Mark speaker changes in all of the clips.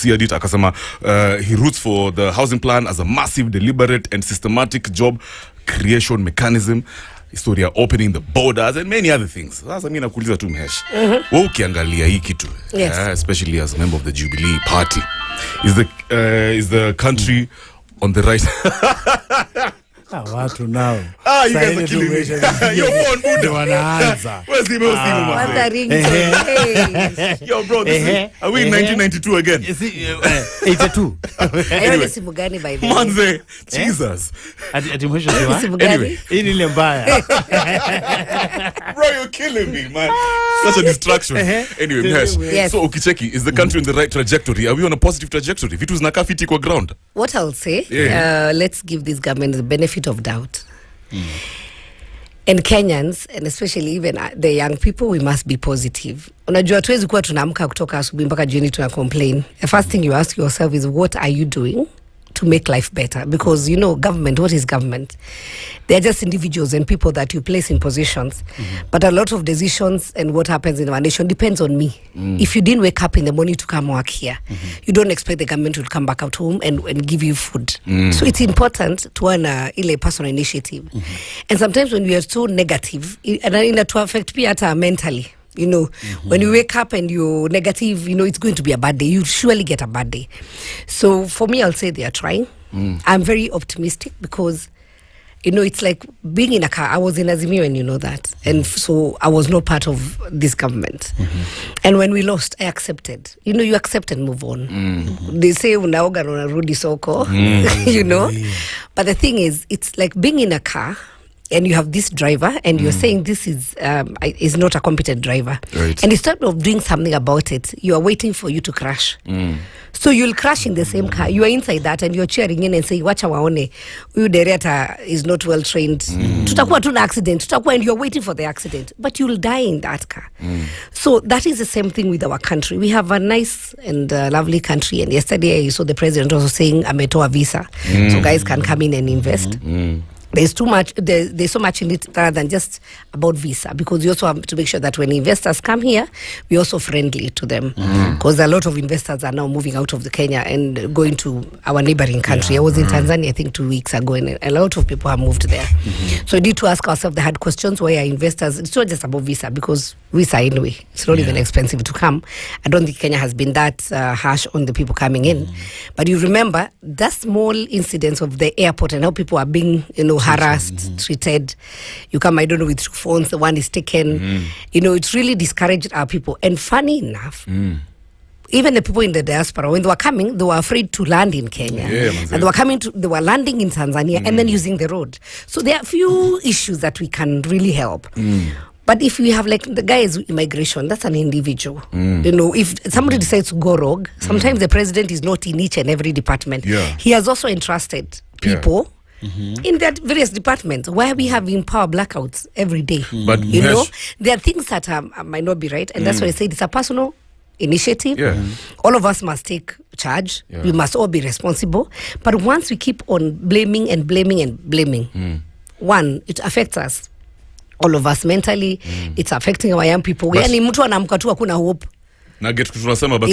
Speaker 1: seared it akasema he roots for the housing plan as a massive, deliberate and systematic job creation mechanism, historia opening the borders and many other things. Sasa mimi nakuuliza tu Mhesh, wewe ukiangalia hii kitu, especially as a member of the Jubilee party, is the country on the right?
Speaker 2: Watu now.
Speaker 1: You guys are killing me. Your phone, Buddha.
Speaker 2: Wanaanza.
Speaker 1: Where's the most thing, Yo, bro, are we in 1992 again?
Speaker 2: 82.
Speaker 3: Anyway, simu gani by the way?
Speaker 1: Manze, Jesus.
Speaker 2: Ati mwisho siwa?
Speaker 1: Anyway.
Speaker 2: Hii ni ile mbaya.
Speaker 1: Bro, you're killing me, man. Such a distraction. Anyway, Mhesh.
Speaker 3: Yes.
Speaker 1: So, ukicheki, is the country on the right trajectory? Are we on a positive trajectory? Vitu zinakaa fiti kwa ground.
Speaker 3: What I'll say, let's give this government the benefit of doubt. And Kenyans, and especially even the young people, we must be positive. Unajua tuwezi kuwa tunaamka kutoka asubuhi mpaka jioni tuna complain. The first thing you ask yourself is, what are you doing to make life better? Because, you know, government, what is government? They're just individuals and people that you place in positions. But a lot of decisions and what happens in our nation depends on me. If you didn't wake up in the morning to come work here, you don't expect the government to come back out home and give you food. So it's important to earn a personal initiative. And sometimes when we are so negative, it to affect people mentally. You know, when you wake up and you're negative, you know, it's going to be a bad day. You surely get a bad day. So for me, I'll say they are trying. I'm very optimistic because, you know, it's like being in a car. I was in Azimio and you know that. And so I was not part of this government. And when we lost, I accepted. You know, you accept and move on. They say, unaoga na unarudi soko, you know. But the thing is, it's like being in a car and you have this driver and you're saying this is not a competent driver.
Speaker 1: Right. And
Speaker 3: instead of doing something about it, you are waiting for you to crash. So you'll crash in the same car. You are inside that and you're cheering in and saying, wacha waone, huyu dereta is not well trained. Tutakuwa tu na accident. Tutakuwa, and you're waiting for the accident. But you'll die in that car. So that is the same thing with our country. We have a nice and lovely country. And yesterday I saw the president also saying, ametoa visa. So guys can come in and invest. There's too much. There's so much in it rather than just about visa, because you also have to make sure that when investors come here, we're also friendly to them, because a lot of investors are now moving out of the Kenya and going to our neighboring country. I was in Tanzania, I think 2 weeks ago, and a lot of people have moved there. So we need to ask ourselves the hard questions: why are investors? It's not just about visa, because visa anyway, it's not even expensive to come. I don't think Kenya has been that harsh on the people coming in. But you remember that small incidents of the airport and how people are being, you know, harassed, treated. You come, I don't know, with 2 phones, the one is taken. You know, it's really discouraged our people. And funny enough, even the people in the diaspora, when they were coming, they were afraid to land in Kenya. And they were landing in Tanzania and then using the road. So there are a few issues that we can really help. But if we have, like, the guys immigration, that's an individual. You know, if somebody decides to go rogue, sometimes the president is not in each and every department. He has also entrusted people in their various departments where we have power blackouts every day.
Speaker 1: But
Speaker 3: you know, there are things that might not be right, and that's why I said it's a personal initiative. All of us must take charge. We must all be responsible. But once we keep on blaming and blaming and blaming, one, it affects us, all of us mentally. It's affecting our young people. Yani mtu anaamka tu hakuna hope.
Speaker 1: Na get tunasema, but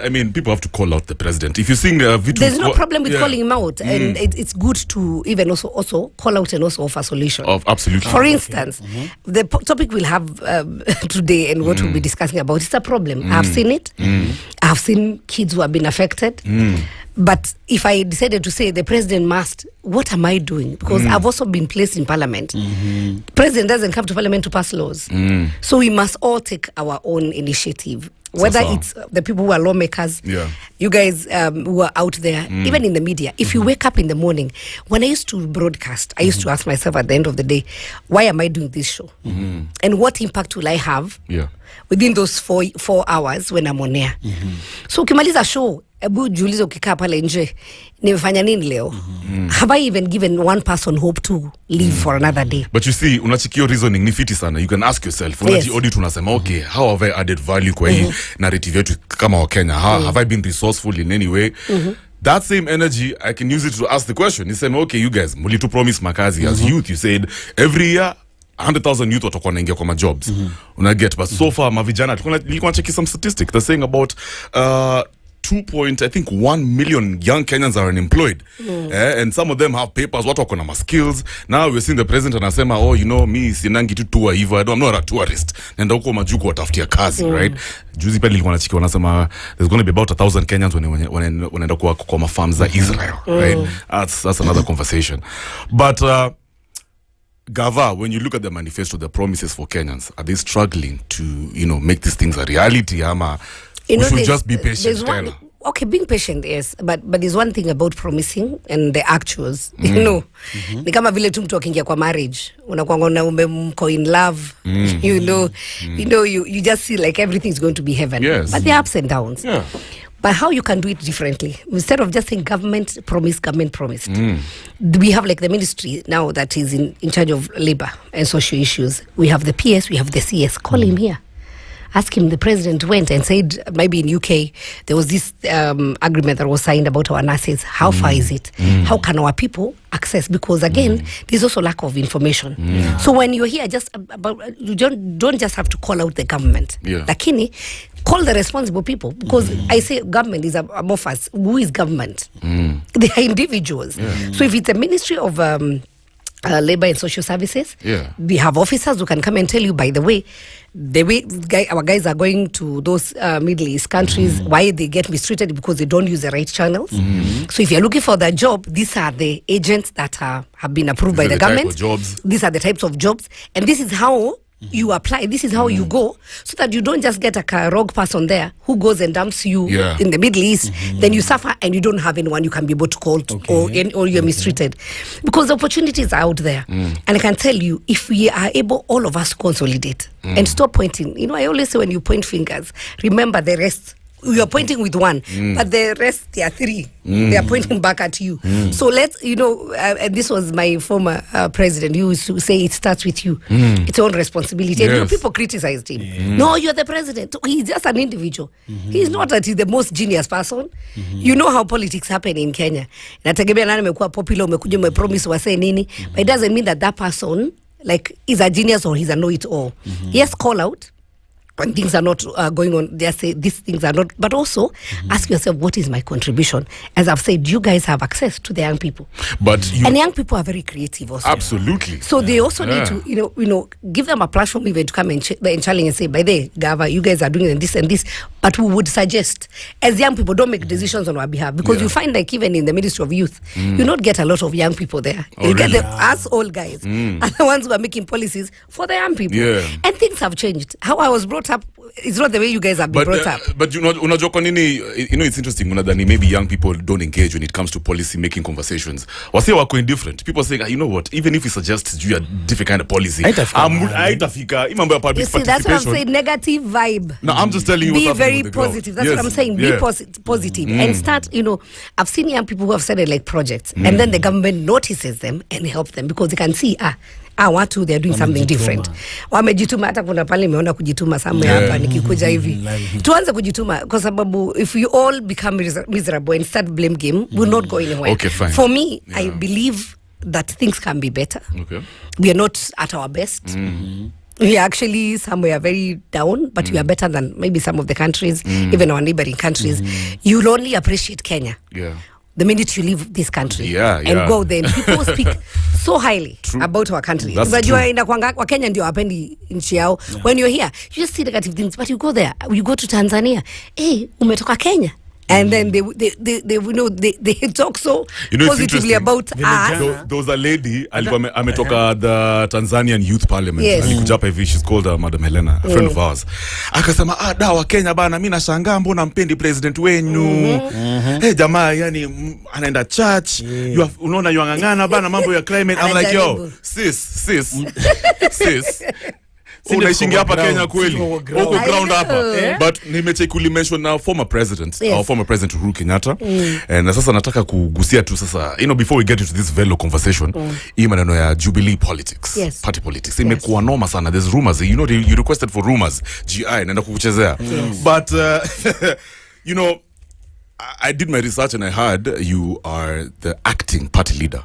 Speaker 1: I mean, people have to call out the president. If you sing
Speaker 3: there's no problem with calling him out, and it's good to even also call out and also offer solution.
Speaker 1: Absolutely.
Speaker 3: For instance, the topic we'll have today and what we'll be discussing about is a problem. I've seen it. I've seen kids who have been affected. But if I decided to say the president must, what am I doing? Because I've also been placed in parliament. President doesn't come to parliament to pass laws. So we must all take our own initiative. Whether it's the people who are lawmakers, you guys who are out there, even in the media. If you wake up in the morning, when I used to broadcast, I used to ask myself at the end of the day, why am I doing this show? And what impact will I have within those 4 hours when I'm on air? So ukimaliza show, ebu jiulize ukikaa pale nje, nimefanya nini leo? Have I even given one person hope to live for another day?
Speaker 1: But you see, unachikio reasoning ni fiti sana. You can ask yourself, audit unasema, okay, how have I added value kwa hii narrative yetu kama wa Kenya? Have I been resourceful in any way? That same energy, I can use it to ask the question. You say, okay, you guys, mulitu promise makazi as youth. You said every year 100,000 youth watakuwa wanaingia kwa jobs. Una get, but so far mavijana, nilikuwa checking some statistics. They're saying about 2.1 million young Kenyans are unemployed. And some of them have papers, watu wako na skills. Now we're seeing the president anasema, oh, you know, mi sinangi tu tour hivo, I'm not a tourist. Nenda huko majuko watafutia kazi, right? Juzi pale nilikuwa nachiki wanasema there's going to be about 1,000 Kenyans wanaenda kwa mafarms za Israel, right? That's another conversation. But Gava, when you look at the manifesto, the promises for Kenyans, are they struggling to, you know, make these things a reality? We should just be patient.
Speaker 3: Okay, being patient, yes, but there's one thing about promising and the actuals. You know, ni kama vile tu mtu akiingia kwa marriage, unakuanga umemko in love, you know, you just see like everything's going to be heaven.
Speaker 1: Yes.
Speaker 3: But there are ups and downs.
Speaker 1: Yeah.
Speaker 3: But how you can do it differently, instead of just saying government promised, we have like the ministry now that is in charge of labor and social issues. We have the PS, we have the CS. Call him here. Ask him. The president went and said, maybe in UK, there was this agreement that was signed about our nurses. How far is it? How can our people access? Because again, there's also lack of information. So when you're here, you don't just have to call out the government. Lakini, call the responsible people. Because I say government is above us. Who is government? They are individuals. So if it's a ministry of labor and social services, we have officers who can come and tell you, by the way our guys are going to those Middle East countries, why they get mistreated because they don't use the right channels. So if you're looking for that job, these are the agents that have been approved by the government. These are the types of jobs, and this is how you apply. This is how you go, so that you don't just get a rogue person there who goes and dumps you in the Middle East. Then you suffer and you don't have anyone you can be able to call or you're mistreated, because the opportunities are out there. And I can tell you, if we are able, all of us, to consolidate and stop pointing. You know, I always say, when you point fingers, remember the rest. You are pointing with one, but the rest, there are three. They are pointing back at you. So let's, and this was my former president, who used to say, it starts with you. It's your own responsibility. And people criticized him. No, you're the president. He's just an individual. He's not that he's the most genius person. You know how politics happen in Kenya. Nategemea nani amekuwa popular, umekuja umepromise wase nini. But it doesn't mean that person, like, is a genius or he's a know-it-all. Yes, call out when things are not going on. They say these things are not, but also ask yourself, what is my contribution? As I've said, you guys have access to the young people, and young people are very creative also.
Speaker 1: Absolutely.
Speaker 3: So they also need to, give them a platform even to come and challenge and say, by the Gava, you guys are doing this and this, but we would suggest, as young people, don't make decisions on our behalf, because you find like even in the Ministry of Youth, you not get a lot of young people there. You get us old guys are the ones who are making policies for the young people. And things have changed. How I was brought up, it's not the way you guys have been brought up.
Speaker 1: But unajua kwa nini, it's interesting, unadhani maybe young people don't engage when it comes to policy making conversations. Wase wako indifferent. People saying, you know what, even if we suggest you a different kind of policy, haitafika. Imambo ya public participation.
Speaker 3: That's what I'm saying, negative vibe.
Speaker 1: No, I'm just telling you
Speaker 3: be very positive. That's what I'm saying. Be positive and start, I've seen young people who have started like projects, and then the government notices them and help them, because they can see, watu, they're doing something different. Wamejituma. Hata kuna pale imeona kujituma somewhere hapa nikikuja hivi. Tuanze kujituma, kwa sababu if we all become miserable and start blame game, we'll not go anywhere.
Speaker 1: Okay, fine.
Speaker 3: For me, I believe that things can be better. Okay. We are not at our best. We are actually somewhere very down, but we are better than maybe some of the countries, even our neighboring countries. You'll only appreciate Kenya the minute you leave this country and go there. People speak so highly about our country. Unajua inakwanga Wakenya ndio hapendi nchi yao. When you're here, you just see negative things, but you go there, you go to Tanzania, umetoka Kenya. And then they talk so positively about us.
Speaker 1: There was a lady ametoka the Tanzanian Youth Parliament. Alikuja hapa hivi, she's called Madam Helena, a friend of ours. Akasema dawa Kenya bana, mimi nashangaa mbona mpendi president wenu. Jamaa yani anaenda church, unaona yuangangana bana mambo ya climate. I'm like, yo, sis. Unaishingia hapa Kenya kweli? Uko ground hapa. But nimecheki mention now former president, our former president Uhuru Kenyatta. And sasa nataka kugusia tu sasa, before we get into this Velo conversation, hii maneno ya Jubilee politics, party politics. Imekuwa noma sana. There's rumors, you requested for rumors. GI naenda kukuchezea. But I did my research and I heard you are the acting party leader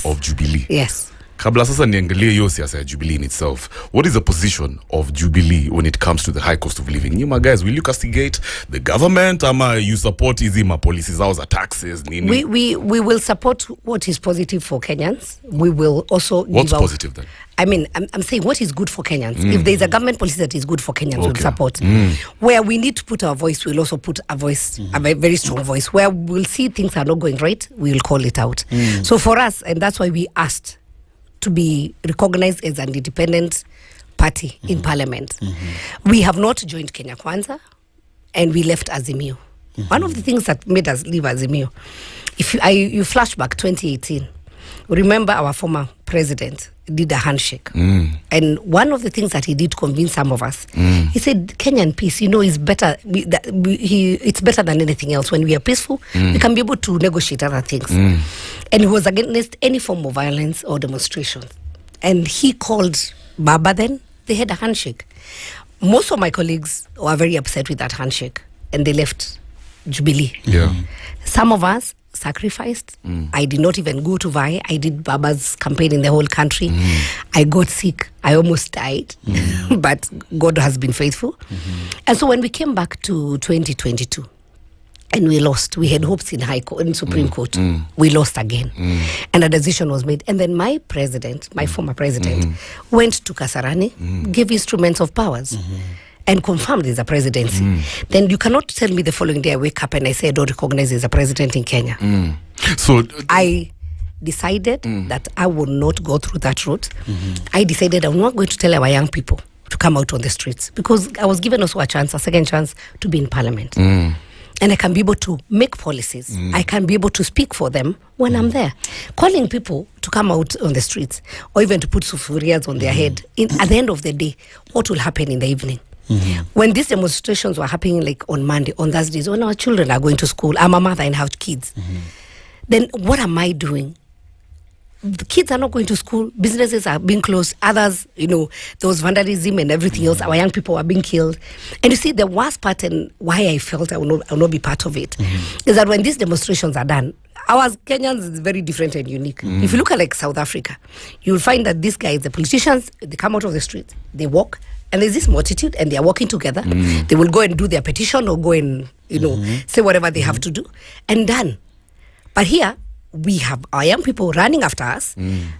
Speaker 1: of Jubilee.
Speaker 3: Yes.
Speaker 1: Kabla sasa niangalie hiyo siasa ya Jubilee in itself. What is the position of Jubilee when it comes to the high cost of living? You guys, will you castigate the government ama you support hizi policies zao za taxes nini?
Speaker 3: We will support what is positive for Kenyans. We will also
Speaker 1: What's positive then?
Speaker 3: I mean, I'm saying what is good for Kenyans. If there is a government policy that is good for Kenyans, we'll support. Where we need to put our voice, we'll also put a voice, a very strong voice. Where we'll see things are not going right, we'll call it out. So for us, and that's why we asked to be recognized as an independent party in parliament. We have not joined Kenya Kwanza, and we left Azimio. One of the things that made us leave Azimio, if you flash back 2018, remember our former president did a handshake. And one of the things that he did to convince some of us, he said, Kenyan peace, is better. It's better than anything else. When we are peaceful, we can be able to negotiate other things. And he was against any form of violence or demonstration. And he called Baba then. They had a handshake. Most of my colleagues were very upset with that handshake. And they left Jubilee.
Speaker 1: Yeah.
Speaker 3: Some of us sacrificed. I did not even go to VI. I did Baba's campaign in the whole country. I got sick. I almost died. But God has been faithful. And so when we came back to 2022, and we lost, we had hopes in High Court, in Supreme Court. We lost again. And a decision was made. And then my president, my former president, went to Kasarani, gave instruments of powers. And confirmed there's a presidency. Then you cannot tell me the following day I wake up and I say I don't recognize there's a president in Kenya.
Speaker 1: So
Speaker 3: I decided that I would not go through that route. I decided I'm not going to tell our young people to come out on the streets, because I was given also a second chance to be in parliament. And I can be able to make policies. I can be able to speak for them when I'm there. Calling people to come out on the streets or even to put sufurias on their head. At the end of the day, what will happen in the evening? When these demonstrations were happening like on Monday, on Thursdays, when our children are going to school, I'm a mother and have kids, then what am I doing? The kids are not going to school, businesses are being closed, others, there was vandalism and everything else, our young people are being killed. And you see, the worst part and why I felt I will not be part of it is that when these demonstrations are done, our Kenyans is very different and unique. If you look at like South Africa, you'll find that these guys, the politicians, they come out of the street, they walk, and there's this multitude, and they are working together. They will go and do their petition or go and, say whatever they have to do, and done. But here, we have our young people running after us.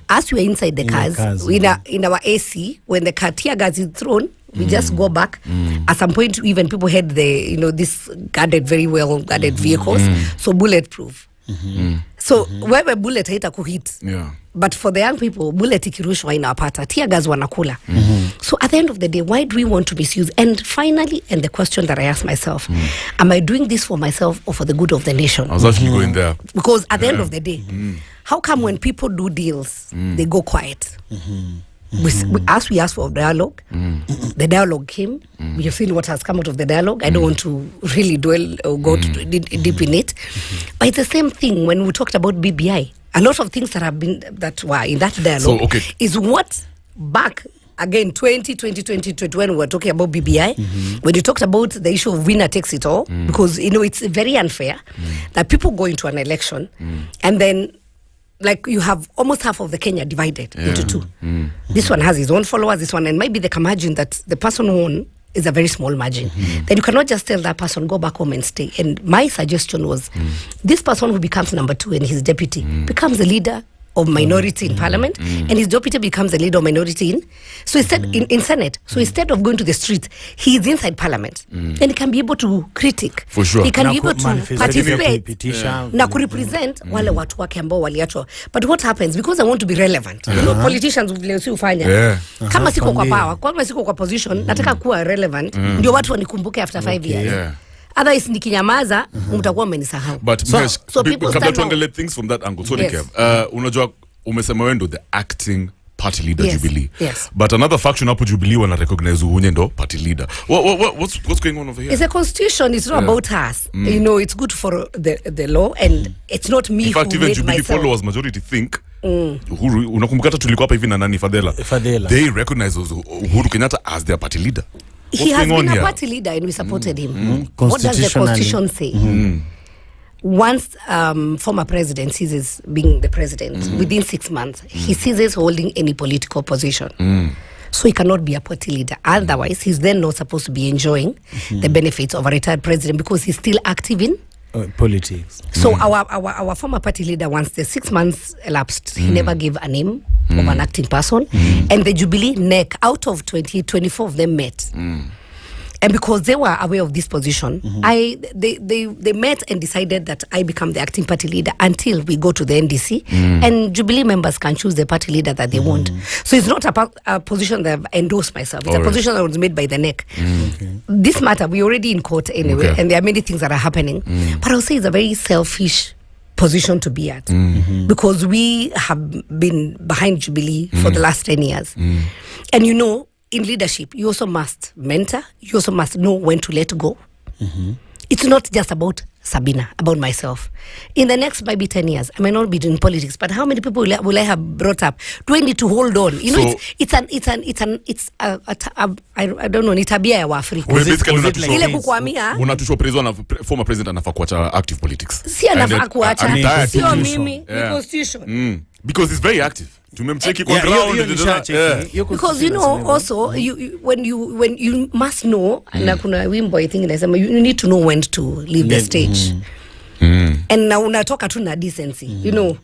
Speaker 3: As we are inside the cars, in our AC, when the tear gas is thrown, we just go back. At some point, even people had this very well guarded vehicles, so bulletproof. So wewe bullet haita kuhit. But for the young people, bullet ikirushwa inawapata, tear gas wanakula. So at the end of the day, why do we want to misuse? And finally, and the question that I ask myself, am I doing this for myself or for the good of the nation?
Speaker 1: I was actually going there.
Speaker 3: Because at the end of the day, how come when people do deals, they go quiet? We asked for dialogue. The dialogue came. We have seen what has come out of the dialogue. I don't want to really dwell or go deep in it. But it's the same thing when we talked about BBI. A lot of things that were in that dialogue is what back again 2020 when we were talking about BBI, when you talked about the issue of winner takes it all, because it's very unfair that people go into an election and then like you have almost half of the Kenya divided into two. This one has his own followers, this one, and maybe they can imagine that the person who won is a very small margin. Then you cannot just tell that person, go back home and stay. And my suggestion was, this person who becomes number 2 and his deputy becomes the leader of minority in parliament, and his deputy becomes the leader of minority in Senate. So instead of going to the street, he is inside parliament, and he can be able to critique.
Speaker 1: For sure.
Speaker 3: He can be able to participate na
Speaker 2: kurepresent
Speaker 3: wale watu wake ambao waliachwa. But what happens, because I want to be relevant, politicians vile si ufanya kama siko kwa power, kama siko kwa position, nataka kuwa relevant, ndio watu wanikumbuke after 5 years. Otherwise nikinyamaza mtakuwa mmenisahau.
Speaker 1: But kabla tuangalie things from that angle, so unajua umesema wewe ndo the acting party leader Jubilee. But another faction hapo Jubilee wana recognize Uhunye ndo party leader. What's going on over here?
Speaker 3: It's a constitution, it's not about us. It's good for the law, and it's not me.
Speaker 1: In fact,
Speaker 3: who
Speaker 1: even
Speaker 3: made
Speaker 1: Jubilee
Speaker 3: myself.
Speaker 1: followers majority think Uhuru, unakumbuka hata tulikuwa hapa hivi na nani Fadela. They recognize Uhuru Kenyatta as their party leader.
Speaker 3: He has been a party leader and we supported him. What does the constitution say? once former president ceases being the president, within 6 months, he ceases holding any political position. So he cannot be a party leader. Otherwise, he's then not supposed to be enjoying the benefits of a retired president because he's still active in
Speaker 2: politics.
Speaker 3: So our former party leader, once the 6 months elapsed, he never gave a name of an acting person. And the Jubilee NEC, out of 24 of them met. And because they were aware of this position, they met and decided that I become the acting party leader until we go to the NDC, and Jubilee members can choose the party leader that they want. So it's not a position that I've endorsed myself. It's a position that was made by the NEC. This matter, we're already in court anyway, and there are many things that are happening. But I'll say it's a very selfish position to be at, because we have been behind Jubilee for the last 10 years. And you know, in leadership, you also must mentor. You also must know when to let go. It's not just about Sabina, about myself. In the next maybe 10 years, I may not be doing politics, but how many people will I have brought up? Do I need to hold on? You know, I don't know, ni tabia ya Waafrika. Ile kukwamia.
Speaker 1: Unatushwa former president anafaa kuacha active politics.
Speaker 3: Si anafaa kuacha. Sio mimi, ni constitution.
Speaker 1: Because he's very active. Tumemcheki kwa ground.
Speaker 3: Because you know also when you must know, na kuna wimbo I think inasema you need to know when to leave the stage. And na unatoka tu na decency. You know,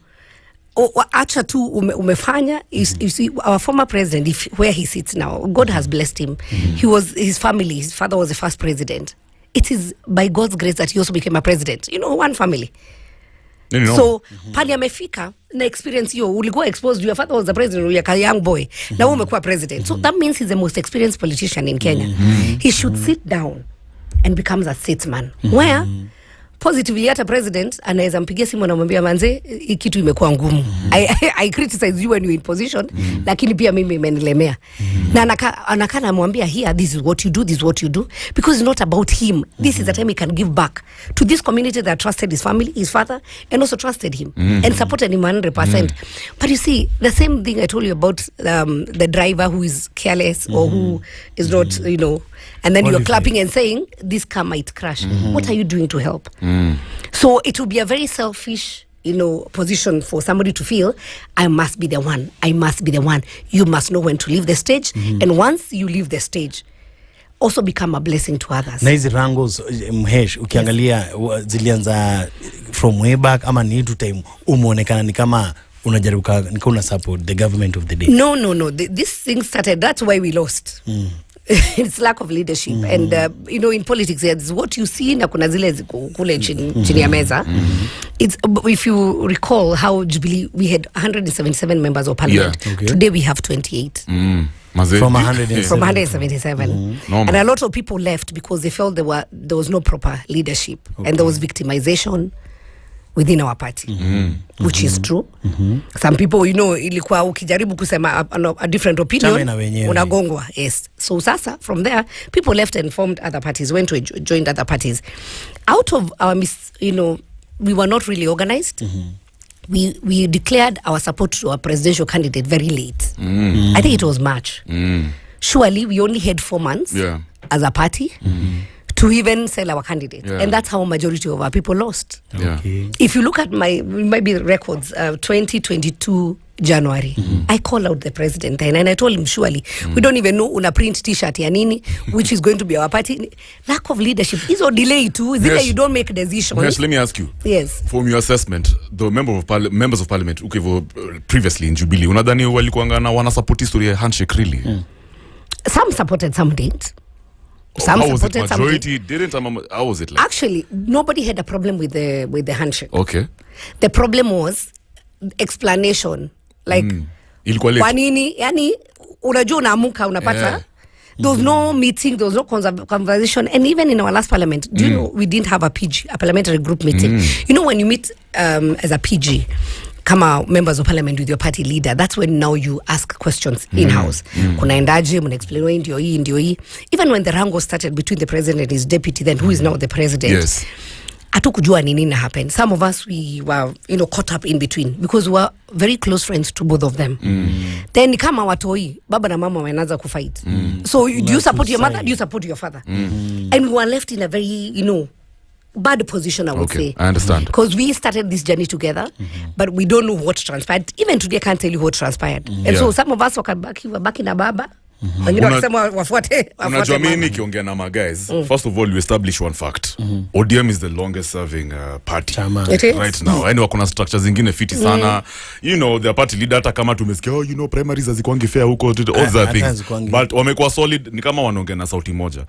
Speaker 3: acha tu umefanya. You see, our former president, where he sits now, God has blessed him. His father was the first president. It is by God's grace that he also became a president. You know, one family. So pali amefika na experience hiyo, ulikuwa exposed, your father was the president, you're a young boy, na wewe umekuwa president. So that means he's the most experienced politician in Kenya. He should sit down and becomes a statesman, where positively hata president anaweza mpigia simu na mwambia manze, hii kitu imekuwa ngumu. I criticize you when you're in position, lakini pia mimi imenilemea. Na anakana amwambia here, this is what you do, this is what you do, because it's not about him. This is the time he can give back to this community that trusted his family, his father, and also trusted him and supported him 100%. But you see, the same thing I told you about the driver who is careless or who is not, you know, and then you're clapping and saying this car might crash. What are you doing to help? So it will be a very selfish, you know, position for somebody to feel, I must be the one. I must be the one. You must know when to leave the stage. And once you leave the stage, also become a blessing to others.
Speaker 2: Na hizi rangos Mhesh, ukiangalia zilianza from way back, ama ni to time umeonekana ni kama unajaribu ni kuna support the government of the day?
Speaker 3: No. This thing started, that's why we lost. It's lack of leadership. And you know, in politics it's what you see na kuna zile kule chini ya meza. It's, if you recall how Jubilee, we had 177 members of parliament. Today we have 28.
Speaker 2: From
Speaker 3: 177. And a lot of people left because they felt there was no proper leadership, and there was victimization within our party, which is true. Some people, you know, ilikuwa ukijaribu kusema a different opinion, unagongwa. Yes. So sasa, from there, people left and formed other parties, went to joined other parties. Out of our, you know, we were not really organized. We declared our support to our presidential candidate very late. I think it was March. Surely we only had 4 months as a party to even sell our candidate. And that's how a majority of our people lost. If you look at maybe records, 2022 January, I called out the president and I told him, surely, we don't even know una print t-shirt ya nini, which is going to be our party. Lack of leadership is a delay too. Is it that you don't make decisions?
Speaker 1: Yes, let me ask you.
Speaker 3: Yes.
Speaker 1: From your assessment, the members of parliament previously in Jubilee, unadhani walikuanga na wana support history ya handshake really?
Speaker 3: Some supported, some didn't. Some
Speaker 1: how was it?
Speaker 3: supported,
Speaker 1: Majority didn't. How was it like?
Speaker 3: Actually, nobody had a problem with the handshake.
Speaker 1: Okay.
Speaker 3: The problem was explanation. Like,
Speaker 1: ilikuwa late.
Speaker 3: Kwa nini, yani, unajua unaamuka, unapata. There was no meeting, there was no conversation. And even in our last parliament, do you know, we didn't have a PG, a parliamentary group meeting. You know, when you meet as a PG, kama members of parliament with your party leader, that's when now you ask questions in-house. Kunaendaje, muna explain why ndio hii. Even when the rango started between the president and his deputy, then who is now the president.
Speaker 1: Yes.
Speaker 3: Hatukujua nini na happened. Some of us, we were, you know, caught up in between because we were very close friends to both of them. Then kama watoi, baba na mama wanaanza kufight. So do you support your mother? Do you support your father? And we were left in a very, you know, bad position, I would
Speaker 1: Okay,
Speaker 3: say.
Speaker 1: I understand.
Speaker 3: Because we started this journey together, but we don't know what transpired. Even today, I can't tell you what transpired. And so some of us wakabaki na baba. Wengine wakisema wafuate.
Speaker 1: Unajua mimi nikiongea na my guys, first of all, you establish one fact. ODM is the longest serving party
Speaker 3: It is.
Speaker 1: right now. Yani wako na structures zingine fiti sana. You know, their party leader hata kama tumesikia, you know, primaries hazikuangi fair huko, all that things. But wamekuwa solid, ni kama wanaongea na sauti moja.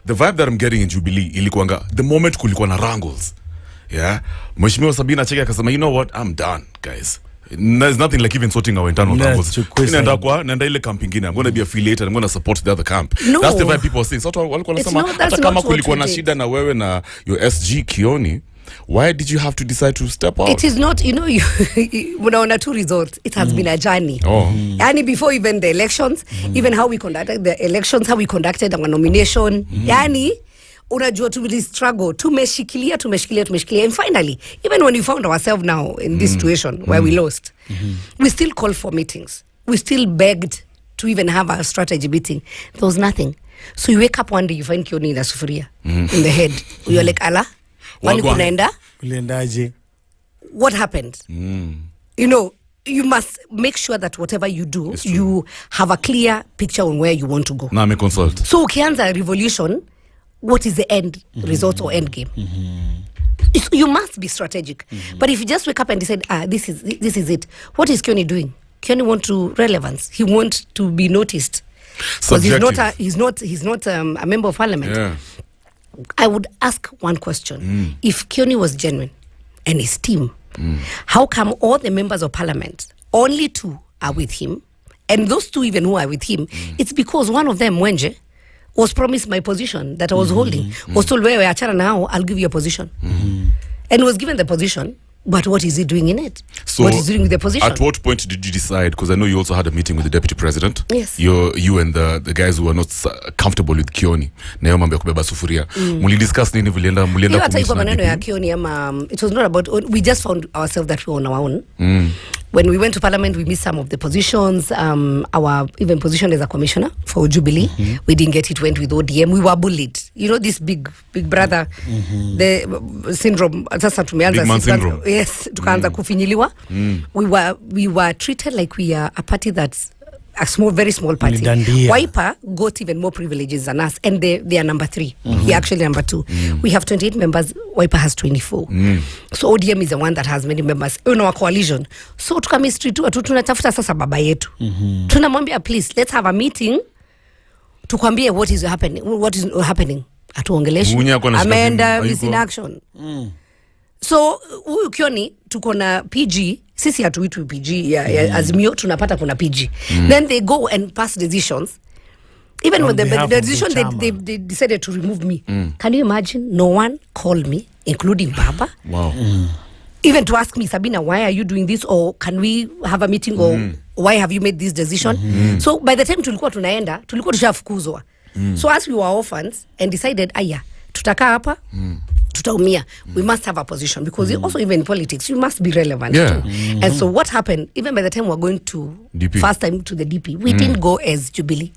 Speaker 1: The vibe that I'm getting in Jubilee ilikuanga the moment kulikuwa na wrangles. Yeah. Mheshimiwa Sabina Chege akasema, you know what, I'm done, guys. There's nothing like even sorting our internal wrangles. Nenda ile camp ingine. I'm going to be affiliated. I'm going to support the other camp.
Speaker 3: No.
Speaker 1: That's the vibe people are saying. So walikuwa nasema hata kama kulikuwa na shida na wewe na your SG Kioni, why did you have to decide to step out?
Speaker 3: It is not, you know, unaona two results. It has been a journey. Yani before even the elections, even how we conducted the elections, how we conducted our nomination. Yani unajua to struggle, tumeshikilia, and finally, even when we found ourselves now in this situation where we lost, we still called for meetings. We still begged to even have a strategy meeting. There was nothing. So you wake up one day, you find Kioni in a sufuria in the head. You're like, ala, wani kunaenda?
Speaker 2: Uliendaje?
Speaker 3: What happened? You know, you must make sure that whatever you do, you have a clear picture on where you want to go.
Speaker 1: Na me consult.
Speaker 3: So ukianza revolution, what is the end result or end game? You must be strategic. But if you just wake up and decide, this is it. What is Kioni doing? Kioni want to relevance. He wants to be noticed. Because he's not a member of parliament.
Speaker 1: Yeah.
Speaker 3: I would ask one question. If Kioni was genuine and his team, how come all the members of parliament, only 2 are with him, and those 2 even who are with him, it's because one of them, Mwenje, was promised my position that I was holding. Was told, wewe achana now, I'll give you a position. And was given the position, but what is he doing in it?
Speaker 1: So
Speaker 3: what is he doing with the position?
Speaker 1: At what point did you decide, because I know you also had a meeting with the deputy president?
Speaker 3: Yes.
Speaker 1: You and the guys who were not comfortable with Kioni, na hiyo mambo ya kubeba sufuria. Muli discuss nini vilienda
Speaker 3: hata iko maneno ya Kioni ama, it was not about, we just found ourselves that we were on our own. When we went to parliament, we missed some of the positions. Our even position as a commissioner for Jubilee, we didn't get it, went with ODM. We were bullied. You know, this big brother, the syndrome.
Speaker 1: Big man syndrome.
Speaker 3: Yes, tukaanza kufinyiliwa. We were treated like we are a party that's a very small party. Wiper got even more privileges than us, and they are number 3. We actually number 2. We have 28 members. Wiper has 24. So ODM is the one that has many members in our coalition. So tukamistri tu tunatafuta sasa baba yetu. Tunamwambia, please, let's have a meeting. Tukwambie what is happening. Atuongeleshi. Ameenda missing action. So huyu Kioni tuko na PG, sisi hatuitwi PG ya Azimio, tunapata kuna PG. Then they go and pass decisions. Even when the decision they decided to remove me. Can you imagine? No one called me, including Baba.
Speaker 1: Wow.
Speaker 3: Even to ask me, Sabina, why are you doing this? Or can we have a meeting? Or why have you made this decision? So by the time tulikuwa tunaenda, tulikuwa tushafukuzwa. So as we were orphans and decided, tutakaa hapa, tutaumia. We must have a position, because also even in politics, you must be relevant too. And so what happened, even by the time we were going to
Speaker 1: DP.
Speaker 3: first time to the DP, we didn't go as Jubilee.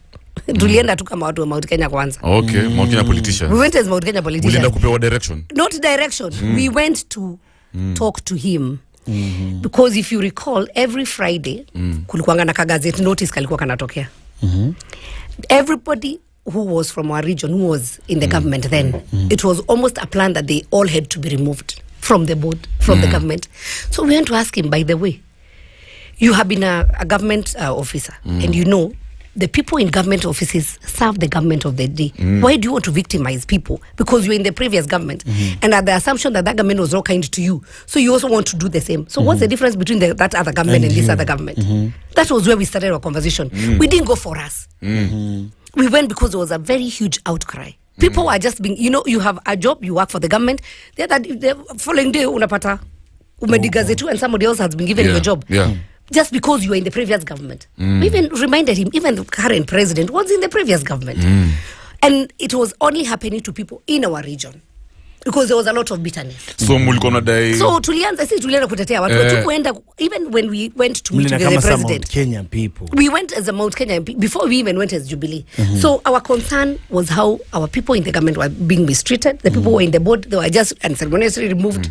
Speaker 3: Tulienda tu kama watu wa Mount Kenya kwanza.
Speaker 1: Okay, Mount Kenya politicians.
Speaker 3: We went as Mount Kenya politicians.
Speaker 1: Ulienda kupewa direction?
Speaker 3: Not direction. We went to talk to him. Because if you recall, every Friday, kulikuwanga na kagazeti notice kalikuwa kanatokea. Everybody who was from our region, who was in the government then, it was almost a plan that they all had to be removed from the board, from the government. So we went to ask him, by the way, you have been a government officer, and you know, the people in government offices serve the government of the day. Why do you want to victimize people? Because you're in the previous government, and at the assumption that government was not kind to you, so you also want to do the same. So what's the difference between that other government and this other government? That was where we started our conversation. We didn't go for us. We went because there was a very huge outcry. People are just being, you know, you have a job, you work for the government. The following day, unapata umedigazetu, and somebody else has been given you a job. Just because you were in the previous government. We even reminded him, even the current president was in the previous government. And it was only happening to people in our region. because there was a lot of bitterness.
Speaker 1: So mulikuwa mnadai.
Speaker 3: So tulianza kutetea watu tukuenda, even when we went to meet with the president.
Speaker 2: Mount Kenya people.
Speaker 3: We went as a Mount Kenya before we even went as Jubilee. So our concern was how our people in the government were being mistreated. The people who were in the board, they were just unceremoniously removed.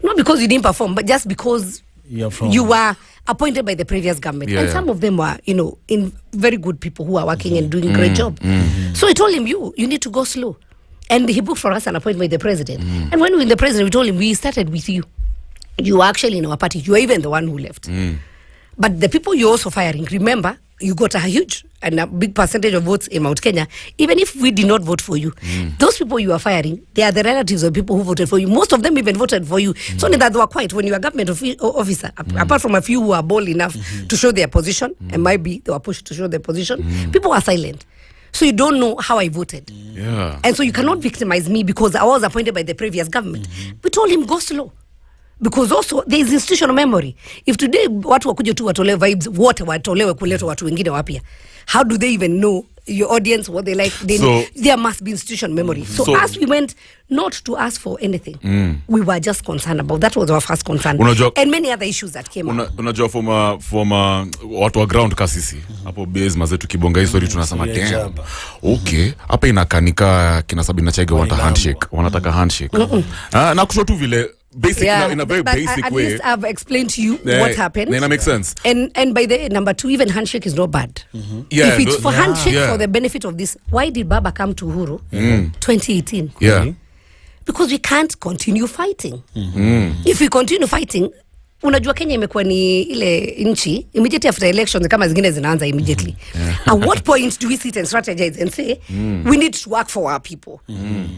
Speaker 3: Not because you didn't perform, but just because you were appointed by the previous government. And some of them were, in very good people who are working and doing a great job. So I told him, you need to go slow. And he booked for us an appointment with the president. And when we were in the president, we told him, we started with you. You were actually in our party. You were even the one who left. But the people you're also firing, remember, you got a huge and a big percentage of votes in Mount Kenya. Even if we did not vote for you, those people you are firing, they are the relatives of people who voted for you. Most of them even voted for you. It's only that they were quiet when you are a government officer, apart from a few who are bold enough to show their position, and maybe they were pushed to show their position, people were silent. So you don't know how I voted. And so you cannot victimize me because I was appointed by the previous government. We told him, go slow. Because also there is institutional memory. If today watu wakuje tu watolewe vibes, wote watolewe kuletwa watu wengine wapya, how do they even know your audience, what they like? There must be institutional memory. So as we went not to ask for anything, we were just concerned about that. Was our first concern. And many other issues that came up.
Speaker 1: Unajua from watu wa ground kasisi hapo base mazetu kibonga history tunasema damn. Okay, hapa inakanika kina Sabina Chege wanataka handshake. Na kusho tu vile basic in a very basic
Speaker 3: at
Speaker 1: way.
Speaker 3: Least I've explained to you what happened.
Speaker 1: Then that makes sense.
Speaker 3: And by the number 2, even handshake is not bad. If it's for handshake for the benefit of this, why did Baba come to Uhuru 2018? Because we can't continue fighting. If we continue fighting, unajua Kenya imekuwa ni ile nchi immediately after elections kama zingine zinaanza immediately. At what point do we sit and strategize and say we need to work for our people?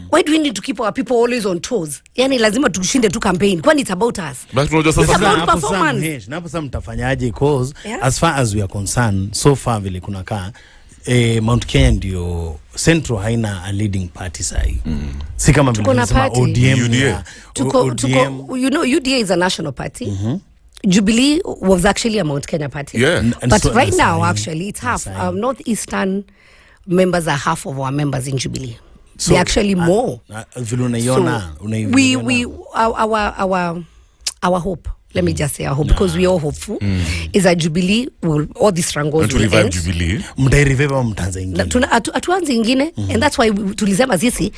Speaker 3: Why do we need to keep our people always on toes? Yani lazima tushinde tu campaign kwani it's about us.
Speaker 1: But unajua sasa
Speaker 3: about performance.
Speaker 2: Na hapo sasa mtafanyaje? Because as far as we are concerned, so far vile kunakaa Mount Kenya ndio Central haina a leading party sai. Si kama vile tunasema ODM. UDA is a national party. Jubilee was actually a Mount Kenya party. But so right now actually it's half. Northeastern members are half of our members in Jubilee. So they're actually more. Our hope, let me just say our hope, because we are hopeful, is that Jubilee will, all these strangles will
Speaker 1: revive Jubilee.
Speaker 2: Mtaanza ingine.
Speaker 3: Atuanze ingine, and that's why tulisema sisi,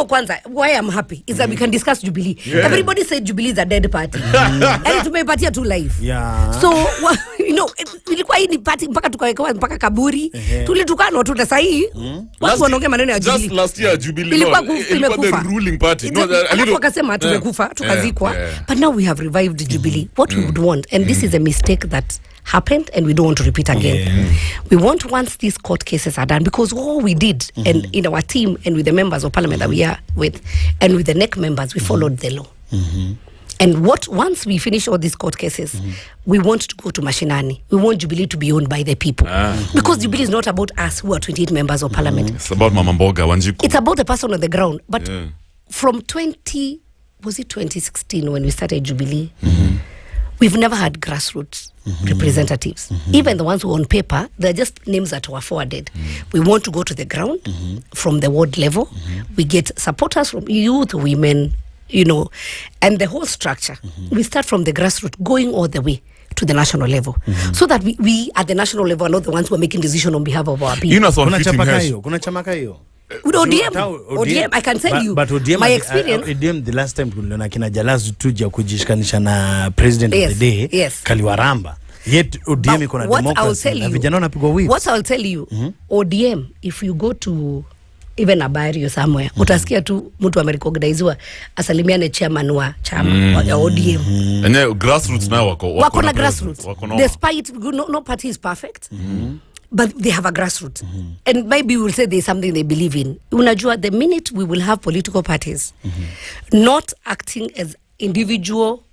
Speaker 3: kwanza, why I'm happy is that we can discuss Jubilee. Everybody said Jubilee is a dead party. And tumepatia tu life. So, ilikuwa hii ni party mpaka tukawekewa mpaka kaburi. Tulitukana watu na sahi. Watu wanaongea maneno ya Jubilee.
Speaker 1: Just last year Jubilee
Speaker 3: ilikuwa
Speaker 1: the ruling party.
Speaker 3: Alafu wakasema tumekufa, tukazikwa. But now we have revived Jubilee. What we would want, and this is a mistake that happened and we don't want to repeat again. We want, once these court cases are done, because all we did and in our team and with the members of parliament that we are with and with the NEC members, we followed the law. And once we finish all these court cases, we want to go to mashinani. We want Jubilee to be owned by the people. Because Jubilee is not about us who are 28 members of parliament.
Speaker 1: It's about Mama Mboga, Wanjiku.
Speaker 3: It's about the person on the ground. But from 2016 when we started Jubilee, we've never had grassroots representatives. Even the ones who on paper, they're just names that were forwarded. We want to go to the ground from the ward level. We get supporters from youth, women, and the whole structure. We start from the grassroots, going all the way to the national level. So that we at the national level are not the ones who are making decisions on behalf of our people.
Speaker 2: Kuna chama kayo.
Speaker 3: With ODM, I can tell you,
Speaker 2: but ODM,
Speaker 3: my experience.
Speaker 2: ODM, the last time kuna kina Jalazu tuja kujishikanisha na president of the day, Kaliwaramba. Yet ODM iko na democracy. Na vijana wanapigwa whips. What
Speaker 3: I'll tell you, ODM, if you go to even a barrio somewhere, utasikia tu mtu amerecognizewa asalimiane chairman wa chama ya ODM.
Speaker 1: And grassroots now wako
Speaker 3: na grassroots. Despite no party is perfect. But they have a grassroots. And maybe we'll say there's something they believe in. Unajua, the minute we will have political parties not acting as individual,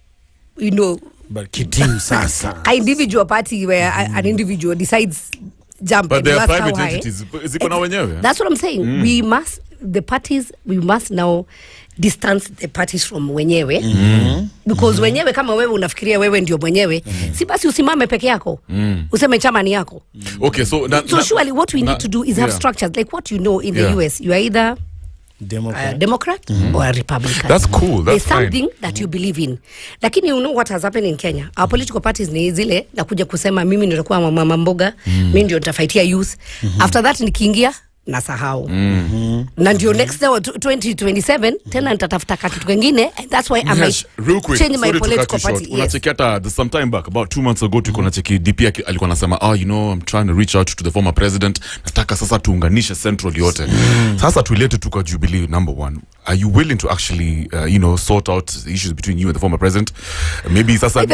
Speaker 2: but kitim sasa.
Speaker 3: An individual party where an individual decides jump.
Speaker 1: But they are private entities.
Speaker 3: That's what I'm saying. We must now distance the parties from wenyewe. Because wenyewe kama wewe unafikiria wewe ndio mwenyewe, si basi usimame peke yako. Useme chama ni yako.
Speaker 1: Okay, so
Speaker 3: surely what we need to do is have structures like what in the US. You are either Democrat or a Republican.
Speaker 1: That's cool. That's
Speaker 3: There's something that you believe in. Lakini you know what has happened in Kenya? Our political parties ni zile na kuja kusema mimi nitakuwa mama mboga, mimi ndio nitafaitia youth. After that nikiingia nasahau. Na ndio next year 2027 tena nitatafuta kitu kingine, and that's why I might change my political party.
Speaker 1: Unacheketa some time back about 2 months ago tulikuwa nacheki DP alikuwa anasema you know, I'm trying to reach out to the former president, nataka sasa tuunganishe central yote. Sasa tulete tuka Jubilee. Number one, are you willing to actually you know, sort out the issues between you and the former president? Maybe sasa as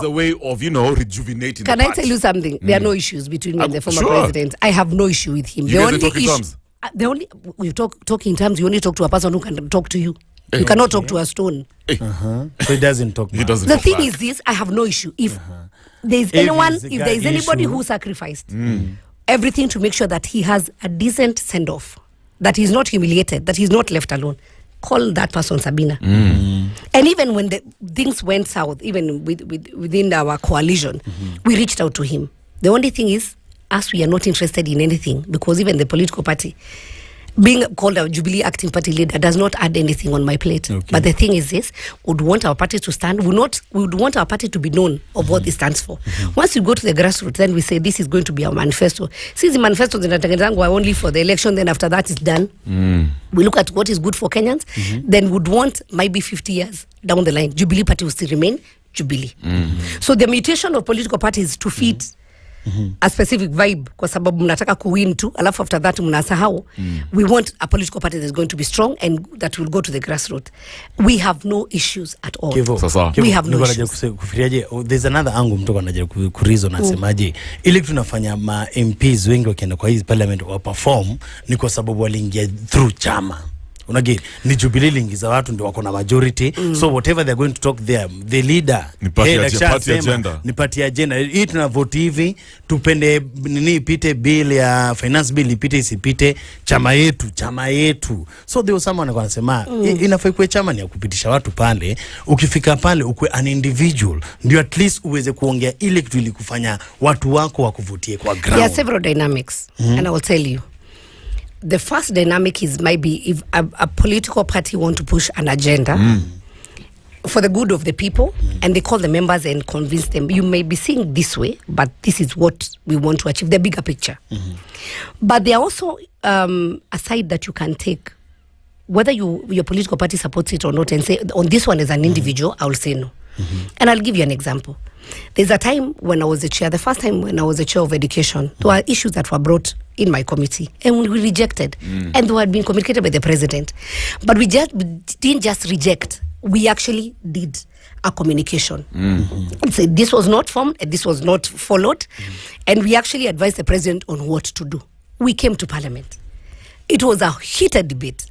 Speaker 1: a way of, you know, rejuvenating.
Speaker 3: Can I tell you something? There are no issues between me and the former president. I have no issue with him.
Speaker 1: You guys talk in terms?
Speaker 3: The only you talk in terms. You only talk to a person who can talk to you. You cannot talk to a stone.
Speaker 2: So he doesn't talk.
Speaker 3: The thing is this: I have no issue if there is anyone, if there is anybody who sacrificed everything to make sure that he has a decent send off, that he's not humiliated, that he's not left alone. Call that person Sabina. And even when the things went south, even within our coalition, we reached out to him. The only thing is, us, we are not interested in anything, because even the political party, being called a Jubilee acting party leader, does not add anything on my plate. Okay. But the thing is this, would want our party to stand, we would want our party to be known of what it stands for. Once you go to the grassroots, then we say this is going to be our manifesto. Since the manifesto are only for the election, then after that is done. We look at what is good for Kenyans, then would want maybe 50 years down the line, Jubilee party will still remain Jubilee. So the mutation of political parties to fit a specific vibe, kwa sababu mnataka kuwin tu, alafu after that mnasahau. We want a political party that is going to be strong and that will go to the grassroots. We have no issues at all. We have no issues.
Speaker 2: There's another angle mtoko anajaribu kurizo na semaje, ili tunafanya ma MPs wengi wakienda kwa hizi parliament wa perform ni kwa sababu waliingia through chama. Unagiri ni Jubilee lingiza watu ndio wako na majority. So whatever they're going to talk there, the leader
Speaker 1: ni party agenda,
Speaker 2: ni party agenda. Hii tuna vote hivi, tupende nini ipite bill ya finance bill ipite isipite, chama yetu. So there was someone anasema inafaa kuwe chama ni ya kupitisha watu pale, ukifika pale ukwe an individual ndio at least uweze kuongea ile kitu ili kufanya watu wako wakuvutie kwa ground.
Speaker 3: There are several dynamics and I will tell you. The first dynamic is maybe if a political party want to push an agenda for the good of the people, and they call the members and convince them, you may be seeing this way, but this is what we want to achieve, the bigger picture. But there are also a side that you can take, whether your political party supports it or not, and say, on this one as an individual, I will say no. And I'll give you an example. There's a time when I was the chair, the first time when I was the chair of education, there were issues that were brought in my committee and we rejected, and they had been communicated by the president. But we didn't just reject, we actually did a communication. And said this was not formed and this was not followed, and we actually advised the president on what to do. We came to parliament. It was a heated debate.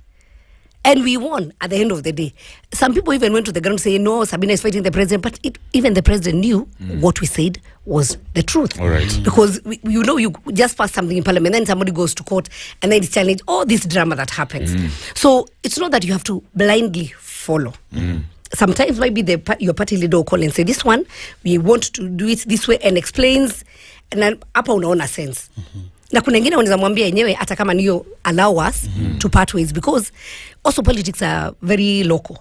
Speaker 3: And we won at the end of the day. Some people even went to the ground saying, no, Sabina is fighting the president. But even the president knew what we said was the truth.
Speaker 1: All right.
Speaker 3: Because, you know, you just pass something in parliament, then somebody goes to court, and then it's challenged, all this drama that happens. So it's not that you have to blindly follow. Sometimes maybe your party leader will call and say, this one, we want to do it this way, and explains, and then hapa unaona sense. Na kuna wengine wanaweza mwambia yenyewe hata kama niyo allow us to part ways, because also politics are very local.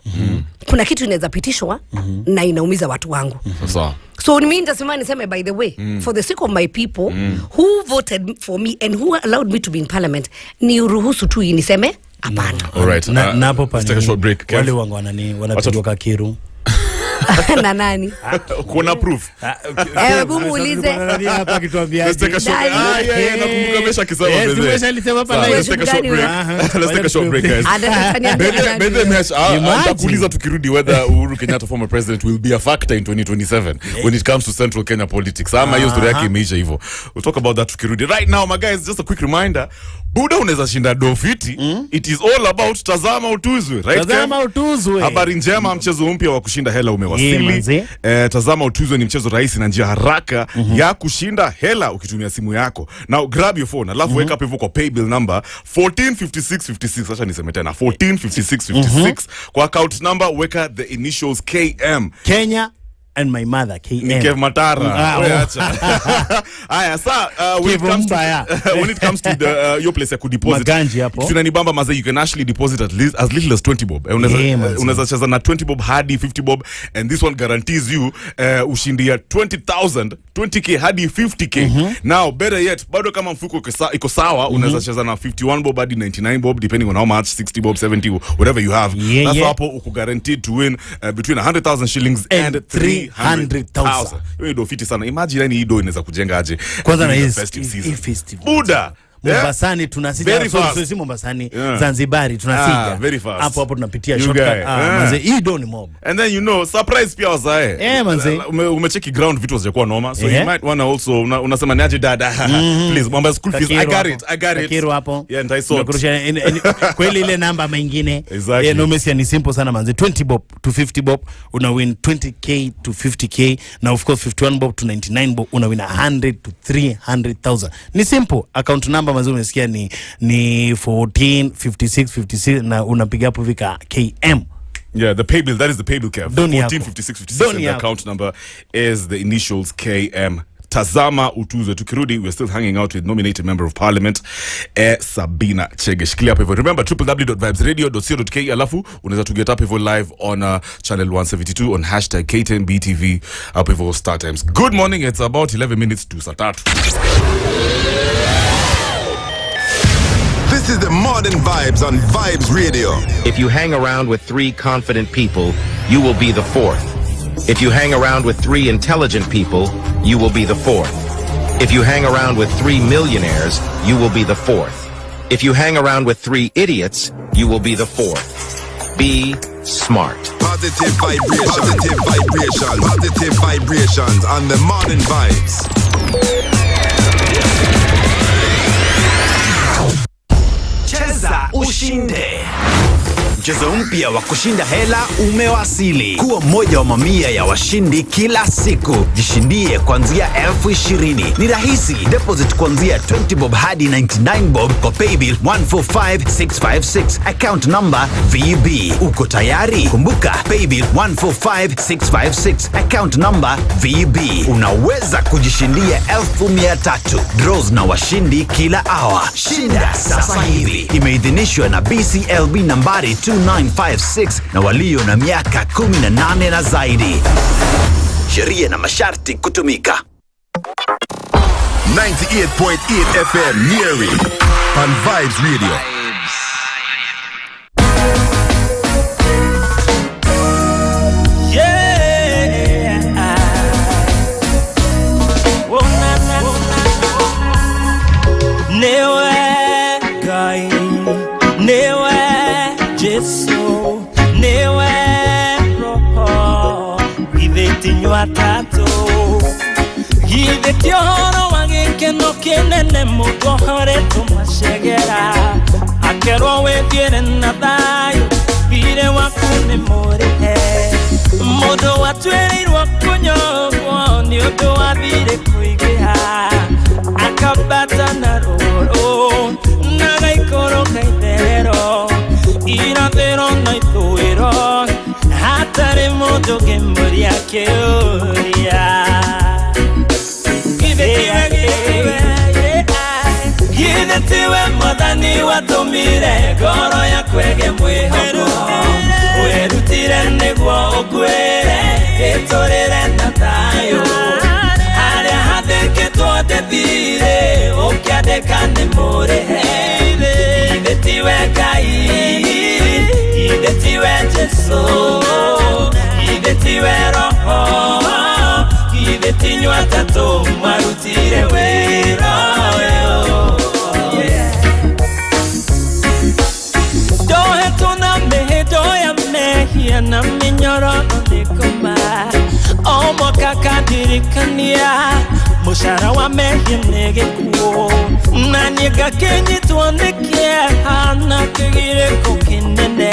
Speaker 3: Kuna kitu inaweza pitishwa na inaumiza watu wangu. So mimi nitasema niseme, by the way, for the sake of my people who voted for me and who allowed me to be in parliament, ni uruhusu tu niseme hapana.
Speaker 1: All right.
Speaker 2: Na hapo
Speaker 1: let's take a short break.
Speaker 2: Wale wangu wanapigwa Kiru.
Speaker 3: Na nani?
Speaker 1: Kuna proof.
Speaker 3: Muulize.
Speaker 2: Hapa kituambia.
Speaker 1: Let's take a short break. Nakumbuka mesha kisema bebe. Let's take a short break, guys. Bebe mesha. Nitakuuliza tukirudi whether Uhuru Kenyatta former president will be a factor in 2027 when it comes to central Kenya politics. Ama hiyo story yake imeisha hivyo. We'll talk about that tukirudi. Right now, my guys, just a quick reminder. Buda unaweza shinda dofiti. It is all about tazama utuzwe, right?
Speaker 2: Tazama utuzwe.
Speaker 1: Habari njema, mchezo mpya wa kushinda hela umewasili. Tazama utuzwe ni mchezo rahisi na njia haraka ya kushinda hela ukitumia simu yako. Now grab your phone, alafu weka hapo kwa paybill number 145656. Acha niseme tena 145656. Kwa account number weka the initials KM.
Speaker 2: Kenya and my mother KM.
Speaker 1: Nikev Matara. Aya, when it comes to the your place ya kudeposit.
Speaker 2: Maganji hapo.
Speaker 1: Tunanibamba maze, you can actually deposit at least as little as 20 bob. Unaweza cheza na 20 bob hadi 50 bob, and this one guarantees you ushindia 20,000, 20k hadi 50k. Now better yet, bado kama mfuko iko sawa, unaweza cheza na 51 bob hadi 99 bob depending on how much, 60 bob, 70, whatever you have. That's hapo uko guaranteed to win between 100,000 shillings and 300,000. Hiyo ndio fiti sana. Imagine yani hiyo inaweza kujenga aje
Speaker 2: kwanza na
Speaker 1: festive season.
Speaker 2: Buda Mombasani tunasija, so Mombasani, Zanzibari tunasija. Hapo tunapitia shortcut. Manze hii ni mob.
Speaker 1: And then surprise pia wazae.
Speaker 2: Manze
Speaker 1: umecheki ground vitu hazijakuwa noma, so you might wanna also unasema niaje dada please Mombasa school fees I got it.
Speaker 2: Kiro hapo.
Speaker 1: Yeah, and I saw
Speaker 2: kweli ile namba mengine.
Speaker 1: Exactly.
Speaker 2: No mesi ni simple sana manze. 20 bob to 50 bob una win 20k to 50k, na of course 51 bob to 99 bob una win 100 to 300,000. Ni simple. Account number mazuri umesikia ni 145656 na unapiga hapo vika KM.
Speaker 1: Yeah, the pay bill, that is the pay bill, Kev. 145656 and the account number is the initials KM. Tazama utuze. Tukirudi, we're still hanging out with nominated member of parliament Sabina Chege. Shikilia hapo hivyo. Remember www.vibesradio.co.ke, alafu unaweza to get up hivyo live on channel 172 on #KTNBTV hapo hivyo start times. Good morning, it's about 11 minutes to saa 3.
Speaker 4: This is the Modern Vibes on Vibes Radio.
Speaker 5: If you hang around with 3 confident people, you will be the 4th. If you hang around with 3 intelligent people, you will be the 4th. If you hang around with 3 millionaires, you will be the 4th. If you hang around with 3 idiots, you will be the 4th. Be smart.
Speaker 4: Positive vibrations. Positive vibrations. Positive vibrations on the Modern Vibes.
Speaker 6: Cheza ushinde. Mchezo mpya wa kushinda hela umewasili. Kuwa mmoja wa mamia ya washindi kila siku. Jishindie kuanzia 20,000. Ni rahisi. Deposit kuanzia 20 bob hadi 99 bob kwa paybill 145656. Account number VB. Uko tayari? Kumbuka paybill 145656. Account number VB. Unaweza kujishindia 1,300. Draws na washindi kila hour. Shinda sasa hivi. Imeidhinishwa na BCLB nambari 2956 na walio na miaka 18 na zaidi. Sheria na masharti kutumika.
Speaker 4: 98.8 FM Nyeri on Vibes Radio.
Speaker 7: Tato Give tiono wangeke no kenene mutohore tumashegera Akero we tiene nadayo Vire wakune more Modo watweri wakunyo Ni odo wavire kuigeha Akabata na roro Naga ikoro kaitero Iradero na ituero Hatare modo gemuri yake oria Give tiwe modani watumire Goro ya kwege mwihoko Uerutire negwa okwere Etorere natayo Hare hadeke tuote vire Okiadeka nemore Give tiwe kai Give tiwe jeso Give tiwe roho Give tinywa tato marutire wero Dohe tuna mehe doya mehia na minyoro ndikoma Omo kakadirikania Mushara wa mehe nege kuo Nanyega kenyi tuonekie Hana kegire kukinene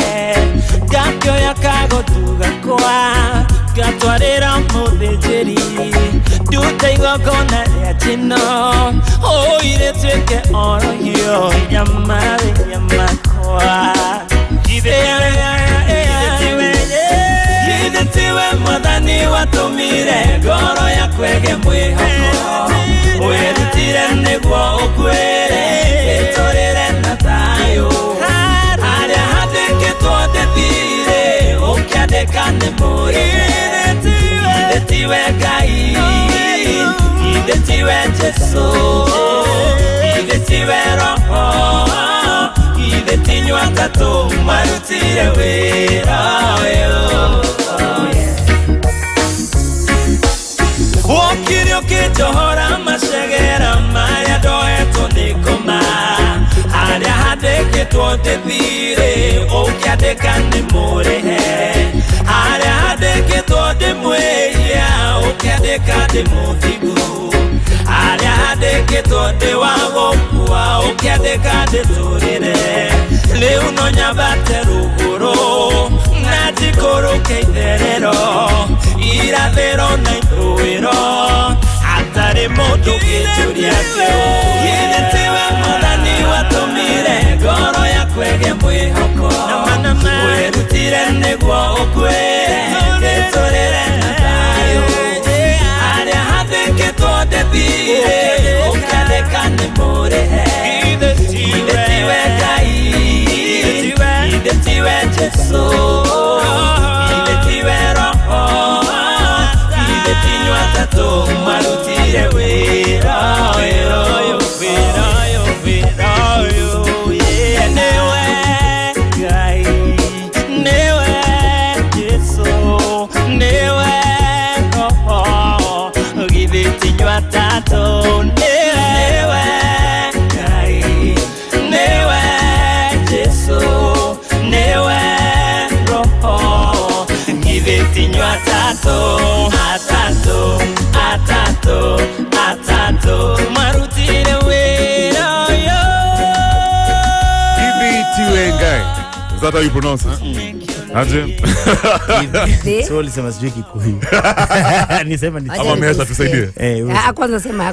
Speaker 7: Gakyo ya kago tuga kwa Gatwarera modejeri Dute igokona ya chino Oire tweke oro hiyo Yamare yamakwa Give tiwe madani watumire Jesu Idetiwero Idetinywa tatu marutire wera Wokirio kijohora mashegera maya doeto nikoma Aria hadeke tuote thire Okiadeka ni murehe Aria hadeke tuote mweya Okiadeka ni muthigu Aria hadeke tuote wagokua Okiadeka ni turire Leo no nyabate ruguro Najikoro keitherero Irathero na iruiro Atare modu kijuria kyo Yidetiwe mudani watumire Goro ya kwege mwihoko Werutire negwa okwe Getorere na tayo Aria hadeke tuode thire Okadeka ni murehe Idetiwe gai Idetiwe Jesu Idetiwe roho Idetinywa tatu marutire wera Newe gai Newe Jesu Newe roho Idetinywa tatu Newe gai Newe Jesu Newe roho Idetinywa tatu Atatu marutire wera
Speaker 1: Ibitiwengai. Is that how you pronounce it? Aje?
Speaker 2: So ulisema sijui Kikuyu. Nisema ni
Speaker 1: Ama mehesha tusaidie.
Speaker 3: Kwanza sema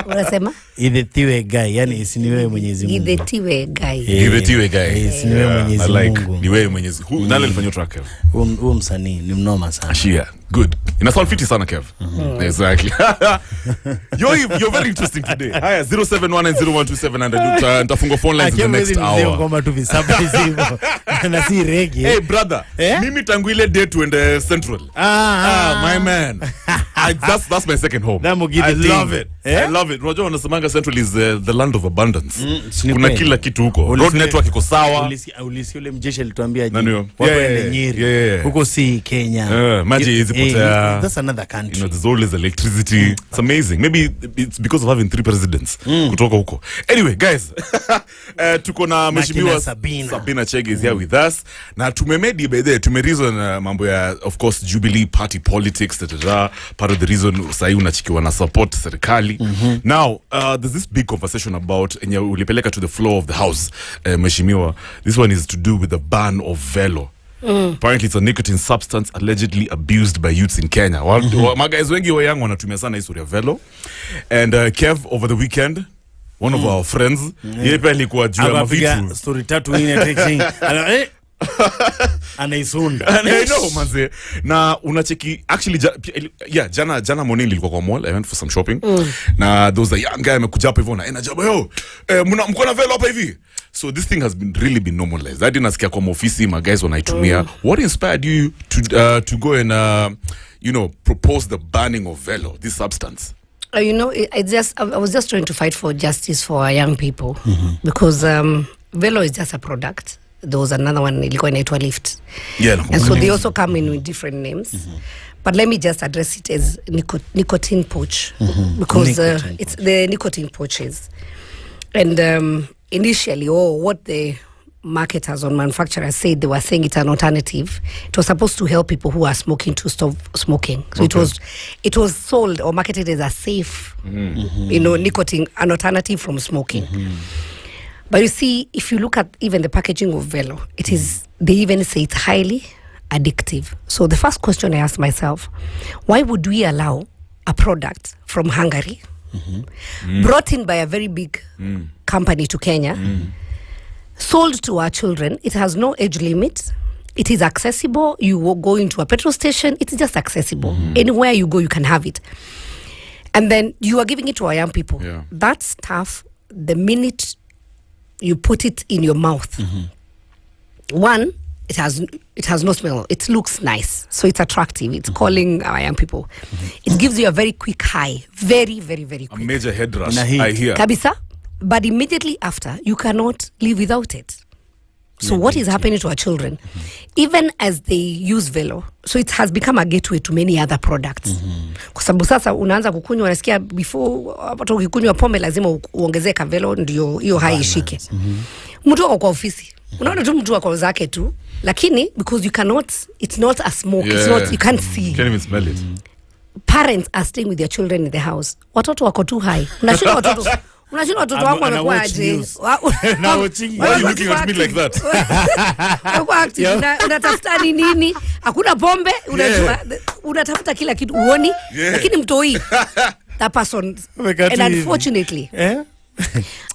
Speaker 3: unasema
Speaker 2: Idetiwe gai, yani isiniwe Mwenyezi Mungu.
Speaker 3: Idetiwe gai.
Speaker 1: Idetiwe gai.
Speaker 2: Isiniwe Mwenyezi Mungu.
Speaker 1: Niwe Mwenyezi Mungu. Nani alifanya track Kev?
Speaker 2: Huo msanii ni mnoma sana.
Speaker 1: Ashia. Good. Ina sound fiti sana Kev. Exactly. You're very interesting today. Haya 0719012700 nitafunga phone lines in the next hour.
Speaker 2: Ngoma tu visabu hivyo. Na si reggae.
Speaker 1: Hey brother, mimi tangu ile day to the Central. My man. That's my second home. I love it. I love it. Unajua wanasemanga Central is the land of abundance. Kuna kila kitu huko. Road network iko sawa.
Speaker 2: Ulisi ule mjeshi alituambia
Speaker 1: waende
Speaker 2: Nyeri. Huko si Kenya.
Speaker 1: Maji is
Speaker 2: that's another country.
Speaker 1: You know, there's always electricity. It's amazing. Maybe it's because of having 3 presidents kutoka huko. Anyway, guys, tuko na mheshimiwa Sabina Chege is here with us. Na tumemedi by the tumereason mambo ya of course Jubilee party politics part of the reason sai unachikiwa na support serikali. Now, there's this big conversation about ulipeleka to the floor of the house mheshimiwa. This one is to do with the ban of Velo. Apparently it's a nicotine substance allegedly abused by youths in Kenya. Guys wengi wa young wanatumia sana historia Velo. And Kev over the weekend one of our friends yeye pia alikuwa juu ya mavitu
Speaker 2: story tatu ine texting anaisunda.
Speaker 1: I know manze. Na unacheki actually jana morning nilikuwa kwa mall. I went for some shopping. Na there was a young guy amekuja hapo hivyo na enajaba yo mko na Velo hapa hivi. So this thing has really been normalized. I didn't ask kwa ofisi my guys wanaitumia. What inspired you to go and propose the banning of Velo, this substance?
Speaker 3: You know, I was just trying to fight for justice for our young people because Velo is just a product. There was another one ilikuwa inaitwa Lift. And so they also come in with different names. But let me just address it as nicotine pouch because it's the nicotine pouches. And initially, what the marketers or manufacturers said, they were saying it's an alternative. It was supposed to help people who are smoking to stop smoking. So it was sold or marketed as a safe, nicotine, an alternative from smoking. But you see, if you look at even the packaging of Velo, it is, they even say it's highly addictive. So the first question I asked myself, why would we allow a product from Hungary, brought in by a very big company to Kenya, sold to our children? It has no age limit. It is accessible. You will go into a petrol station. It's just accessible. Anywhere you go, you can have it. And then you are giving it to our young people.
Speaker 1: Yeah.
Speaker 3: That stuff, the minute you put it in your mouth, one, it has no smell. It looks nice, so it's attractive. It's calling our young people. It gives you a very quick high, very, very, very quick.
Speaker 1: A major head rush,
Speaker 2: In a heat.
Speaker 1: I hear.
Speaker 3: Kabisa, but immediately after, you cannot live without it. So what is happening to our children, even as they use Velo, so it has become a gateway to many other products. Kwa sababu sasa unaanza kukunywa, unasikia before watu ukikunywa pombe lazima uongezee ka Velo ndio hiyo high ishike. Mtu wako kwa ofisi, unaona tu mtu wako zake tu, lakini because you cannot, it's not a smoke, it's not, you can't see.
Speaker 1: You can't even smell it.
Speaker 3: Parents are staying with their children in the house. Watoto wako too high. Unashinda watoto wako wamekuwa aje?
Speaker 1: Why are you looking at me like that?
Speaker 3: Wako active. Unatafuta nini? Hakuna pombe, unajua unatafuta kila kitu uoni, lakini mtoi that person. And unfortunately,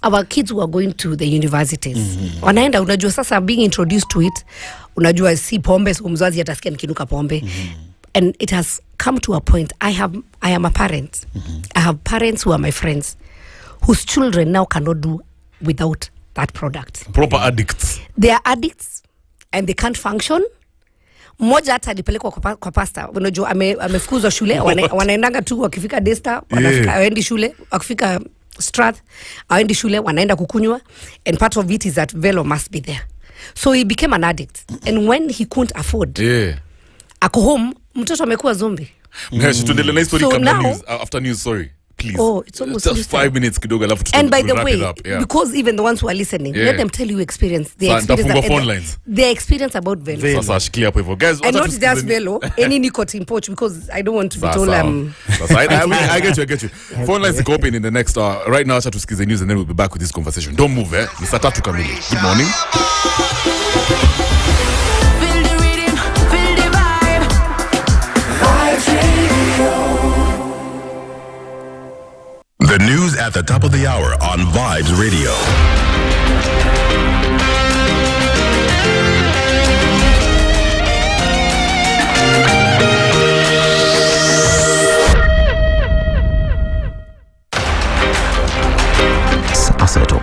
Speaker 3: our kids who are going to the universities, wanaenda, unajua sasa being introduced to it, unajua si pombe, so mzazi atasikia nikinuka pombe. And it has come to a point, I am a parent. I have parents who are my friends whose children now cannot do without that product.
Speaker 1: Proper addicts.
Speaker 3: They are addicts and they can't function. Mmoja hata alipelekwa kwa pasta. Unajua amefukuzwa shule, wanaendanga tu wakifika Desta, wanafika aendi shule, wakifika Strath, aendi shule, wanaenda kukunywa, and part of it is that Velo must be there. So he became an addict, and when he couldn't afford, ako home, mtoto amekuwa zombie.
Speaker 1: Tuendelee na story
Speaker 3: So
Speaker 1: kabla
Speaker 3: now-
Speaker 1: news, after news, sorry. Please.
Speaker 3: Oh, it's almost
Speaker 1: just
Speaker 3: news
Speaker 1: 5
Speaker 3: time.
Speaker 1: minutes kidogo alafu
Speaker 3: And by the
Speaker 1: wrap
Speaker 3: way,
Speaker 1: it up. Yeah.
Speaker 3: because even the ones who are listening, let them tell you their experience
Speaker 1: Nitafungua phone lines.
Speaker 3: their experience about Velo.
Speaker 1: Sasa shikilia hapo hivyo. Guys,
Speaker 3: And
Speaker 1: wacha
Speaker 3: not just
Speaker 1: tusikize-
Speaker 3: Velo, any nicotine pouch, because I don't want to be told
Speaker 1: Sasa, I get you. Phone lines are open in the next hour. Right now, acha tusikize news and then we'll be back with this conversation. Don't move, eh? Ni saa 3 kamili. Good morning.
Speaker 7: Feel the rhythm, feel the vibe.
Speaker 4: The news at the top of the hour on Vibes Radio.
Speaker 8: Aseto.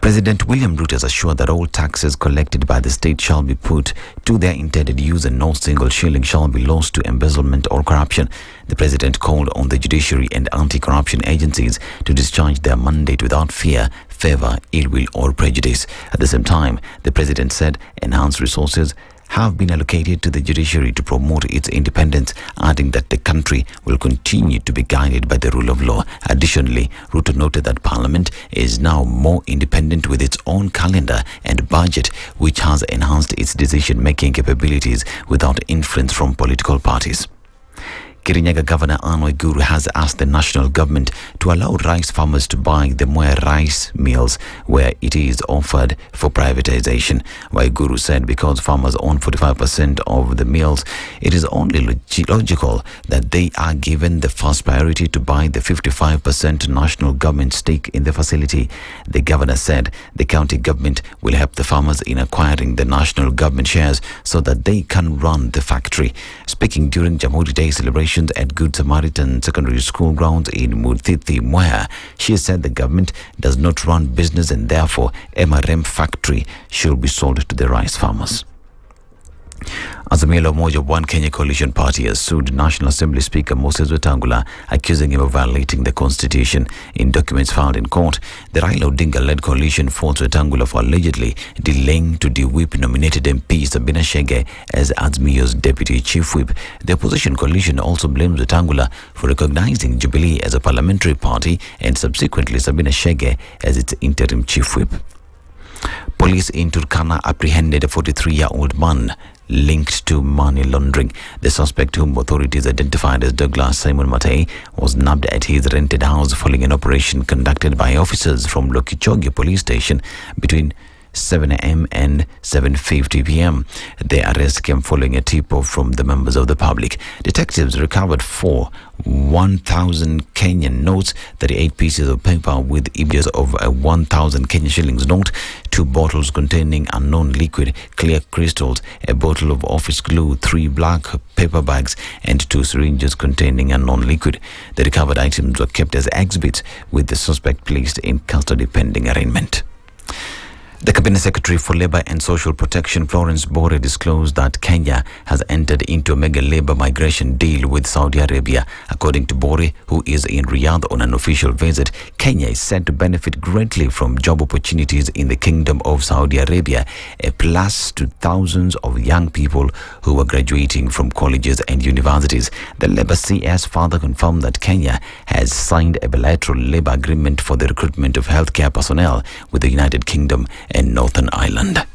Speaker 8: President William Ruto has assured that all taxes collected by the state shall be put to their intended use and no single shilling shall be lost to embezzlement or corruption. The president called on the judiciary and anti-corruption agencies to discharge their mandate without fear, favor, ill will or prejudice. At the same time, the president said enhanced resources have been allocated to the judiciary to promote its independence, adding that the country will continue to be guided by the rule of law. Additionally, Ruto noted that Parliament is now more independent with its own calendar and budget, which has enhanced its decision-making capabilities without influence from political parties. Kirinyaga Governor Anne Waiguru has asked the national government to allow rice farmers to buy the Mwea rice mills where it is offered for privatization. Waiguru said because farmers own 45% of the mills, it is only logical that they are given the first priority to buy the 55% national government stake in the facility. The governor said the county government will help the farmers in acquiring the national government shares so that they can run the factory. Speaking during Jamhuri Day celebration at Good Samaritan Secondary School grounds in Muthithi, Mwea, she said the government does not run business and therefore MRM factory should be sold to the rice farmers. Azimio la Umoja One Kenya Coalition Party has sued National Assembly Speaker Moses Wetangula, accusing him of violating the constitution. In documents filed in court, the Raila Odinga-led coalition faults Wetangula for allegedly delaying to de-whip nominated MP Sabina Chege as Azimio's deputy chief whip. The opposition coalition also blames Wetangula for recognizing Jubilee as a parliamentary party and subsequently Sabina Chege as its interim chief whip. Police in Turkana apprehended a 43-year-old man linked to money laundering. The suspect, whom authorities identified as Douglas Simon Matei, was nabbed at his rented house following an operation conducted by officers from Lokichogio police station between 7 a.m. and 7:50 p.m. The arrest came following a tip-off from the members of the public. Detectives recovered 1,000 Kenyan notes, 38 pieces of paper with images of a 1,000 Kenyan shillings note, 2 bottles containing unknown liquid, clear crystals, a bottle of office glue, 3 black paper bags, and 2 syringes containing unknown liquid. The recovered items were kept as exhibits, with the suspect placed in custody pending arraignment. The Cabinet Secretary for Labour and Social Protection, Florence Bore, disclosed that Kenya has entered into a mega labour migration deal with Saudi Arabia. According to Bore, who is in Riyadh on an official visit, Kenya is said to benefit greatly from job opportunities in the Kingdom of Saudi Arabia, a plus to thousands of young people who are graduating from colleges and universities. The Labour CS further confirmed that Kenya has signed a bilateral labour agreement for the recruitment of healthcare personnel with the United Kingdom and Northern Ireland.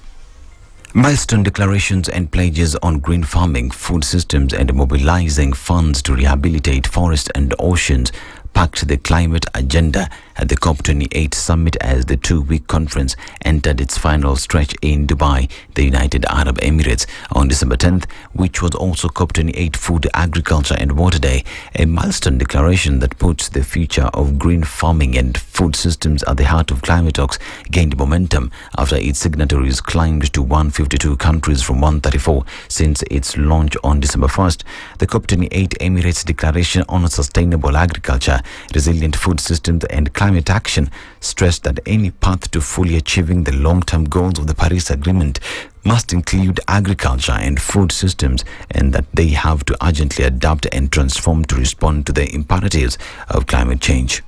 Speaker 8: Milestone declarations and pledges on green farming, food systems and mobilizing funds to rehabilitate forests and oceans packed the climate agenda at the COP28 summit as the 2-week conference entered its final stretch in Dubai, the United Arab Emirates, on December 10th, which was also COP28 Food, Agriculture and Water Day, a milestone declaration that puts the future of green farming and food systems at the heart of climate talks gained momentum after its signatories climbed to 152 countries from 134 since its launch on December 1st. The COP28 Emirates Declaration on Sustainable Agriculture, Resilient Food Systems and Climate Action stressed that any path to fully achieving the long-term goals of the Paris Agreement must include agriculture and food systems, and that they have to urgently adapt and transform to respond to the imperatives of climate change.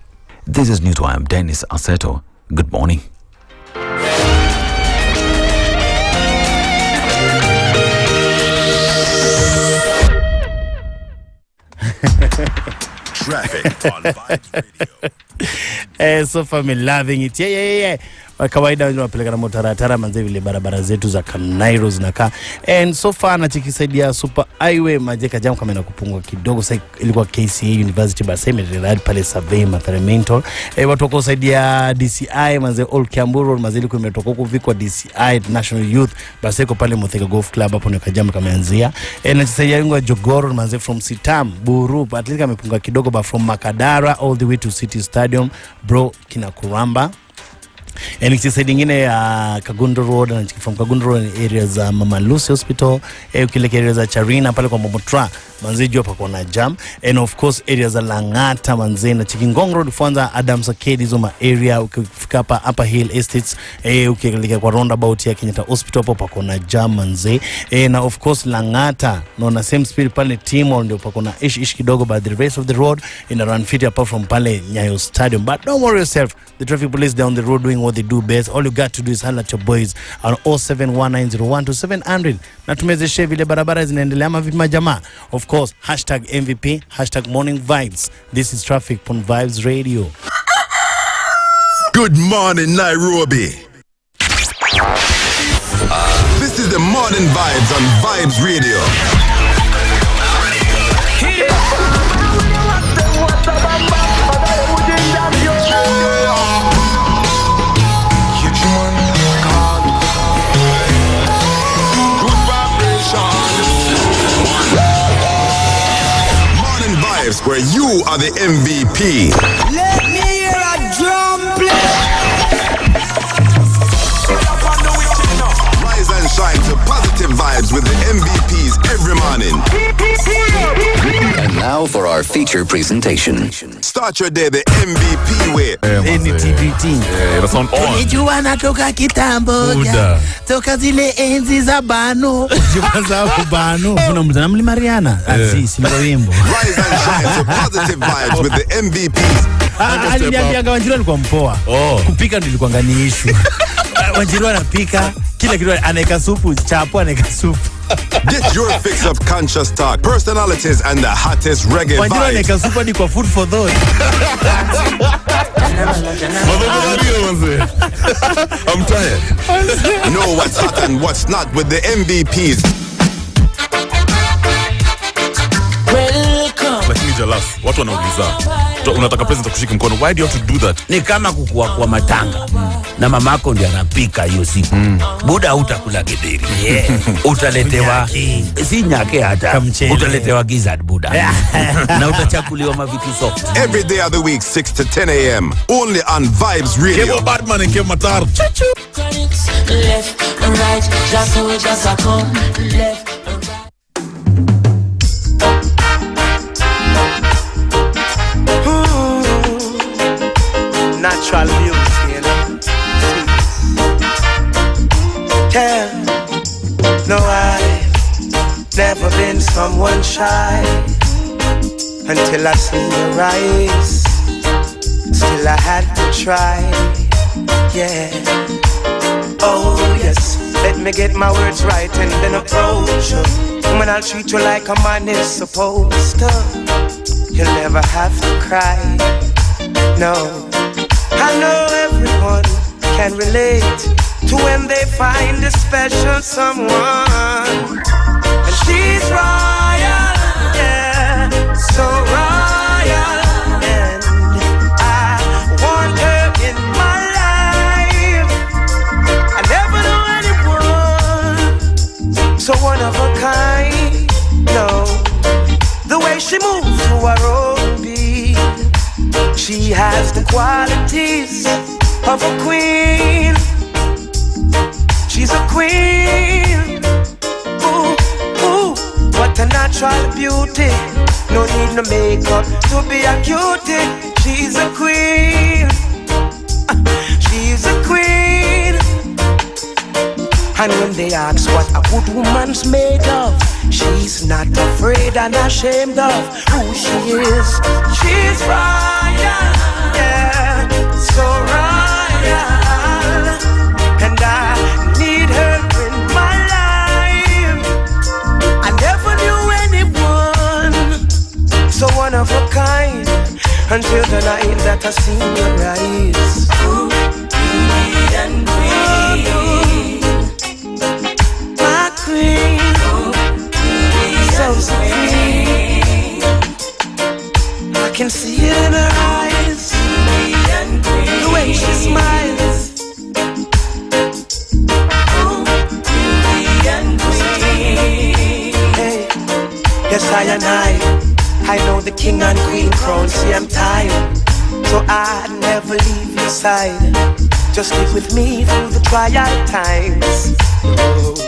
Speaker 8: This is Newswire. I'm Dennis Aseto. Good morning.
Speaker 4: Traffic on Vibes Radio.
Speaker 2: So far me loving it. Yeah. Kawaida tunapeleka na motaratara manze vile barabara zetu za Nairobi zinakaa. And so far nachikisaidia super highway majeka jam kama na kupungua kidogo. Sasa ilikuwa KCA University bus imerelad pale survey Mental. Watu wako saidia DCI manze Old Kiamburu manze ilikuwa imetoka huko vikwa DCI National Youth basi iko pale Muthaiga Golf Club hapo nika jam kama anzia. Nachisaidia yungwa Jogoro manze from Sitam Buru at least amepunga kidogo but from Makadara all the way to City Stadium bro kina Kuramba. And it's a ingine ya Kagundo Road, and from Kagundo Road in areas Mama Lucy Hospital, ukileke areas Charina pale kwa Momotra manzi hapa kuna jam, and of course areas Langata manzi na Chikingong Road kwanza Adams Arcade zoma area ukifika hapa Upper Hill Estates ukileke kwa roundabout ya Kenyatta Hospital hapo kuna jam manzi na of course Langata na same speed pale Timor ndio kuna ish kidogo, but the rest of the road in around 50 apart from pale Nyayo Stadium. But don't worry yourself, the traffic police down the road doing what they do best. All you got to do is holler at your boys on 0719012700 na tumezeshe vile barabara zinaendelea ama vipi majamaa. Of course #MVP #morning vibes. This is traffic on Vibes Radio.
Speaker 4: Good morning, Nairobi. This is the Morning Vibes on Vibes Radio. Where you are the MVP.
Speaker 9: Let me hear a drum play.
Speaker 4: Rise and shine to positive vibes with the MVPs every morning.
Speaker 10: And now for our feature presentation.
Speaker 4: Start your day the MVP way.
Speaker 2: NTBT.
Speaker 1: That's on.
Speaker 2: Unijua natoka kitambo. Toka zile enzi za bano. Jibanza bano. Kuna mzana mlimariana. Sisi ndio wimbo.
Speaker 4: Rise and shine to positive vibes with the MVPs.
Speaker 2: Aliniambia Wanjiru alikuwa mpoa. Kupika ndio ilikuwa ngani issue. Wanjiru anapika kila kitu, anaweka supu, chapo anaweka supu.
Speaker 4: Get your fix of conscious talk, personalities and the hottest reggae vibes.
Speaker 2: Wanjiru anaweka supu hadi kwa food for thought.
Speaker 1: I'm tired.
Speaker 4: Know what's hot and what's not with the MVPs.
Speaker 1: Lakini jalas, watu wanauliza, unataka president kushika mkono, why do you have to do that?
Speaker 9: Ni kama kukua kwa matanga na mamako ndiye anapika hiyo siku. Buda utakula gideri. Utaletewa si nyake hata. Utaletewa gizzard buda. Na utachakuliwa mavitu soft.
Speaker 4: Every day of the week 6 to 10 a.m. only on Vibes Radio.
Speaker 1: Kemo Batman and Kemo Matar.
Speaker 7: Left and right, just a come. Left and right.
Speaker 11: Natural beauty, you know. until I see your eyes. Still I had to try, yeah. Oh yes, let me get my words right and then approach you. Woman, I'll treat you like a man is supposed to. You'll never have to cry, no. I know everyone can relate to when they find a special someone. And she's royal, yeah, so royal. And I want her in my life. I never knew anyone so one of a kind, no. The way she moves to her own beat, she has the qualities of a queen. She's a queen. Ooh, ooh, what a natural beauty. No need no makeup to be a cutie. She's a queen. She's a queen. And when they ask what a good woman's made of, she's not afraid and ashamed of who she is. She's royal, yeah, so royal. And I need her in my life. I never knew anyone so one of a kind until the night that I seen your eyes. And my queen, so supreme. I can see it in her eyes, the way she smiles. Hey, yes I know the king and queen crown. See, I'm tired, so I'd never leave your side. Just stick with me through the trial times. Oh.